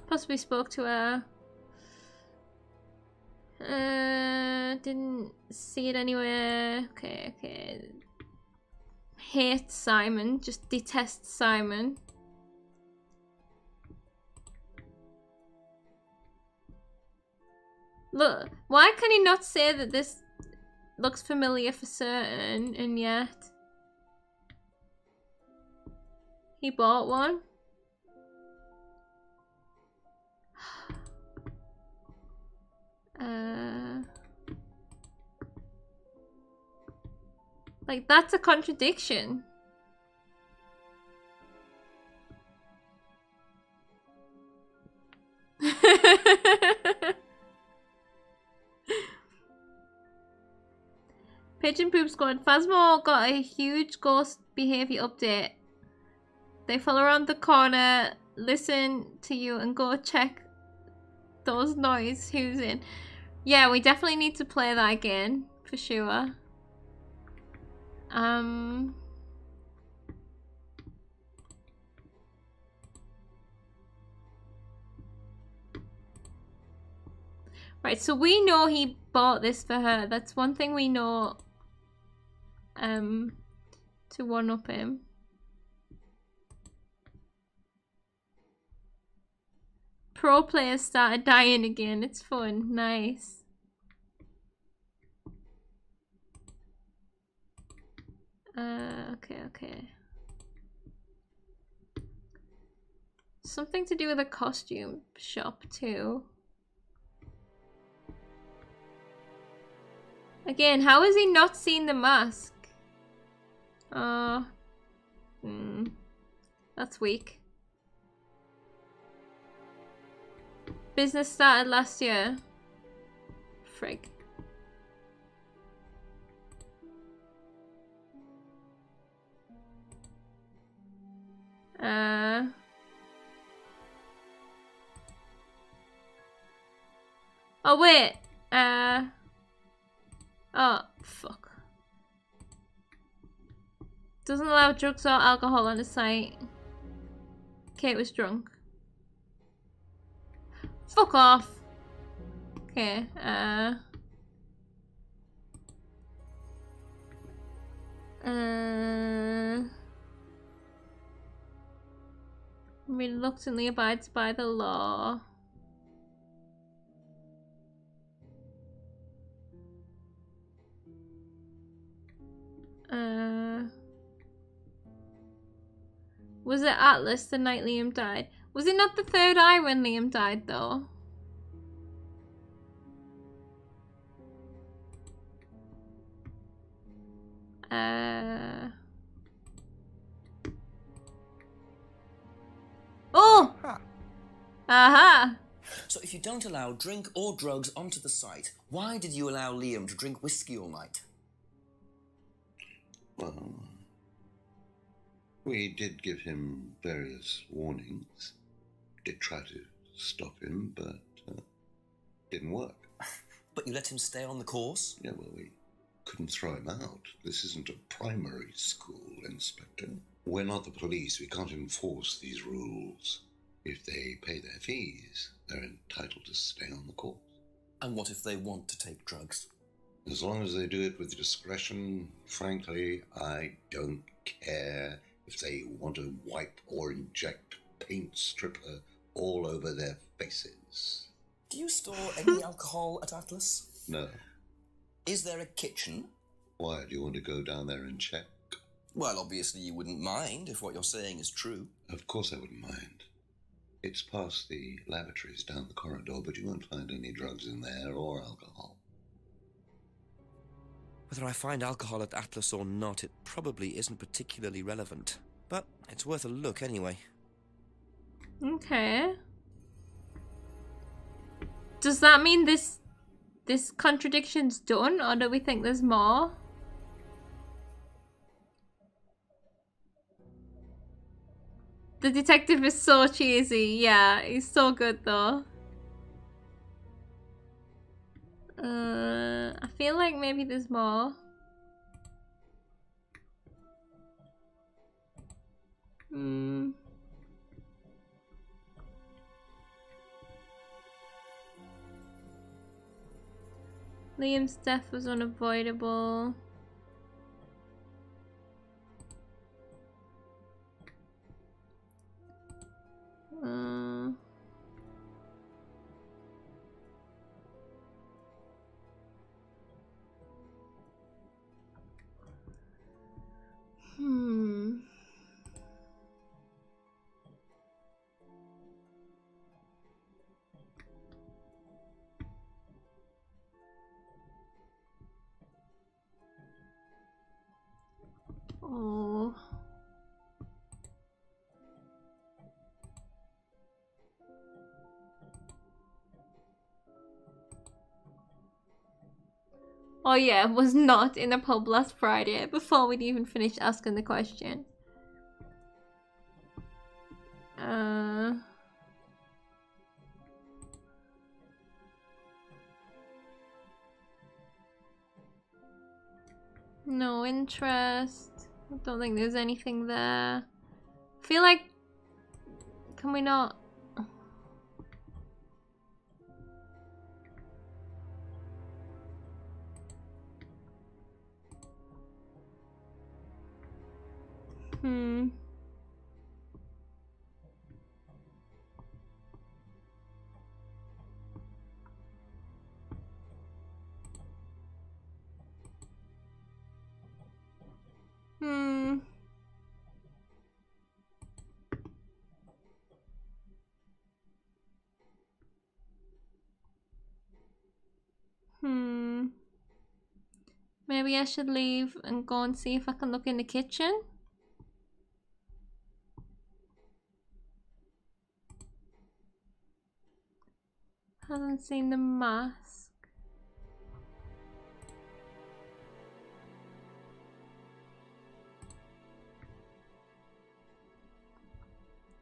Possibly spoke to her. Didn't see it anywhere. Okay. Hate Simon. Just detest Simon. Look, why can he not say that this looks familiar for certain, and yet he bought one? Like, that's a contradiction. Pigeon Poop Squad. Phasmo got a huge ghost behavior update. They follow around the corner, listen to you, and go check those noise. Who's in? Yeah, we definitely need to play that again for sure. Right, so we know he bought this for her. That's one thing we know. To one-up him. Pro players started dying again. It's fun. Nice. Okay. Something to do with a costume shop too. Again, how has he not seen the mask? That's weak. Business started last year. Frig. Oh wait. Oh fuck. Doesn't allow drugs or alcohol on the site. Kate was drunk. Fuck off. Okay, reluctantly abides by the law. Was it Atlas the night Liam died? Was it not the third eye when Liam died though? Oh! Aha! So if you don't allow drink or drugs onto the site, why did you allow Liam to drink whiskey all night? Well, we did give him various warnings. Did try to stop him, but didn't work. But you let him stay on the course? Yeah, well, we couldn't throw him out. This isn't a primary school, Inspector. We're not the police. We can't enforce these rules. If they pay their fees, they're entitled to stay on the course. And what if they want to take drugs? As long as they do it with discretion, frankly, I don't care if they want to wipe or inject paint stripper all over their faces. Do you store any alcohol at Atlas? No. Is there a kitchen? Why, do you want to go down there and check? Well, obviously you wouldn't mind if what you're saying is true. Of course I wouldn't mind. It's past the lavatories down the corridor, but you won't find any drugs in there or alcohol. Whether I find alcohol at Atlas or not, it probably isn't particularly relevant. But it's worth a look anyway. Okay. Does that mean this contradiction's done, or do we think there's more? The detective is so cheesy. Yeah, he's so good though. I feel like maybe there's more. Liam's death was unavoidable. Oh. Oh yeah, was not in the pub last Friday before we'd even finished asking the question. No interest. I don't think there's anything there. I feel like... Can we not... Hmm. Hmm. Hmm. Maybe I should leave and go and see if I can look in the kitchen. Haven't seen the mask.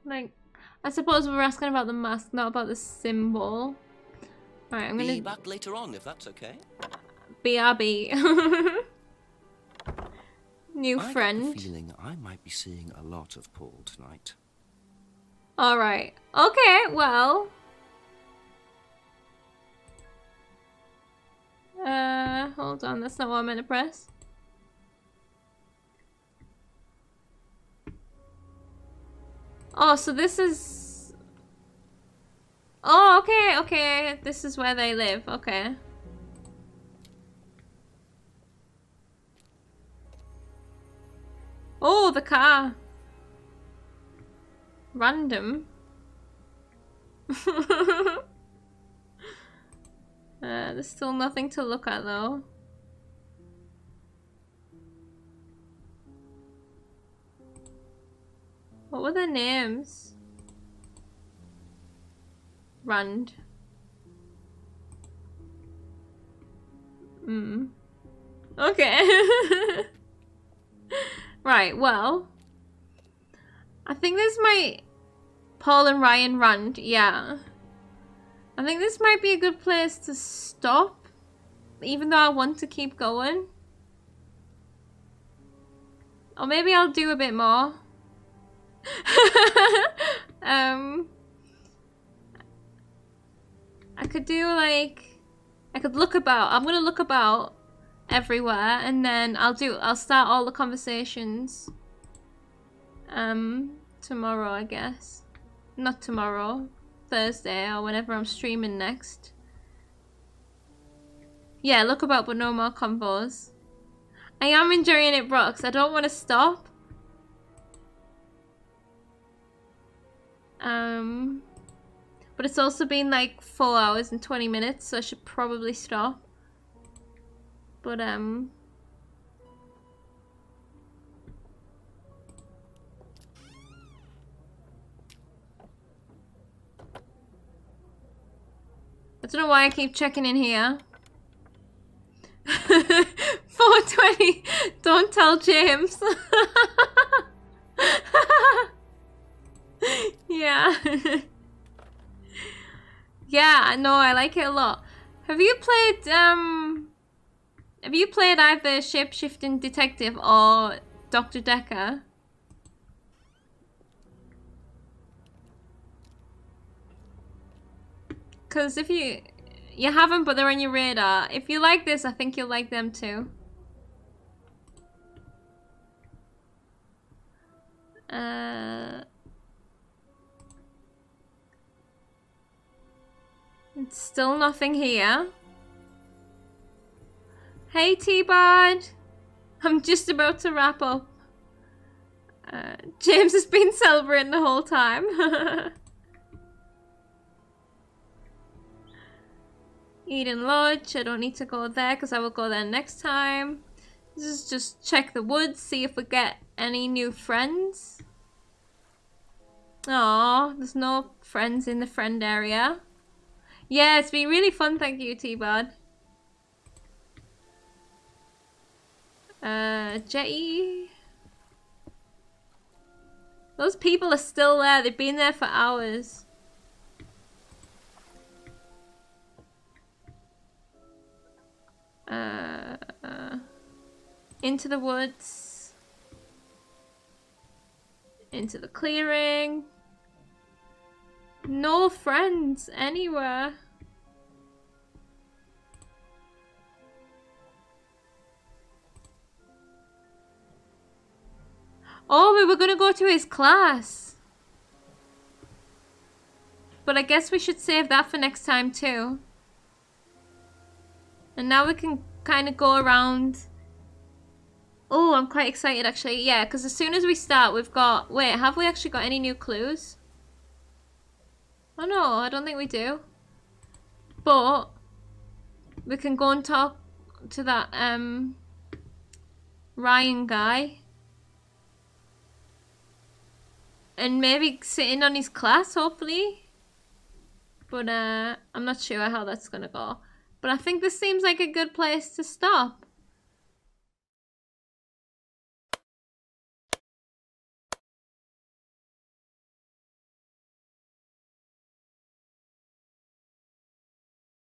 Like, I suppose we were asking about the mask, not about the symbol. Alright, I'm gonna... Be back later on, if that's okay. BRB. New I friend. get the feeling I might be seeing a lot of Paul tonight. Alright. Okay, well. Hold on, that's not what I meant to press. Oh, so this is... Oh, okay, okay. This is where they live, okay. Oh, the car. Random. There's still nothing to look at though. What were their names? Rand. Okay. Right, well. I think this might... Paul and Ryan Rand, yeah. I think this might be a good place to stop. Even though I want to keep going. Or maybe I'll do a bit more. I could do like... I could look about. I'm gonna look about everywhere and then I'll start all the conversations tomorrow, I guess. Not tomorrow, Thursday or whenever I'm streaming next. Yeah, look about but no more convos. I am enjoying it, Brox. I don't want to stop. But it's also been like 4 hours and 20 minutes, so I should probably stop. But I don't know why I keep checking in here. 4:20. Don't tell James. Yeah. Yeah, no, I like it a lot. Have you played either Shapeshifting Detective or Dr. Decker? Because if you haven't, but they're on your radar. If you like this, I think you'll like them too. It's still nothing here. Hey T-Bud! I'm just about to wrap up. James has been celebrating the whole time. Eden Lodge, I don't need to go there because I will go there next time. This is just check the woods, see if we get any new friends. Aww, there's no friends in the friend area. Yeah, it's been really fun, thank you, T-Bud. Jetty. Those people are still there, they've been there for hours. Into the woods. Into the clearing. No friends anywhere. Oh, we were gonna go to his class. But I guess we should save that for next time too. And now we can kind of go around. Oh, I'm quite excited actually. Yeah, because as soon as we start, we've got... Wait, have we actually got any new clues? Oh no, I don't think we do. But we can go and talk to that Ryan guy. And maybe sit in on his class, hopefully. But I'm not sure how that's gonna go. But I think this seems like a good place to stop.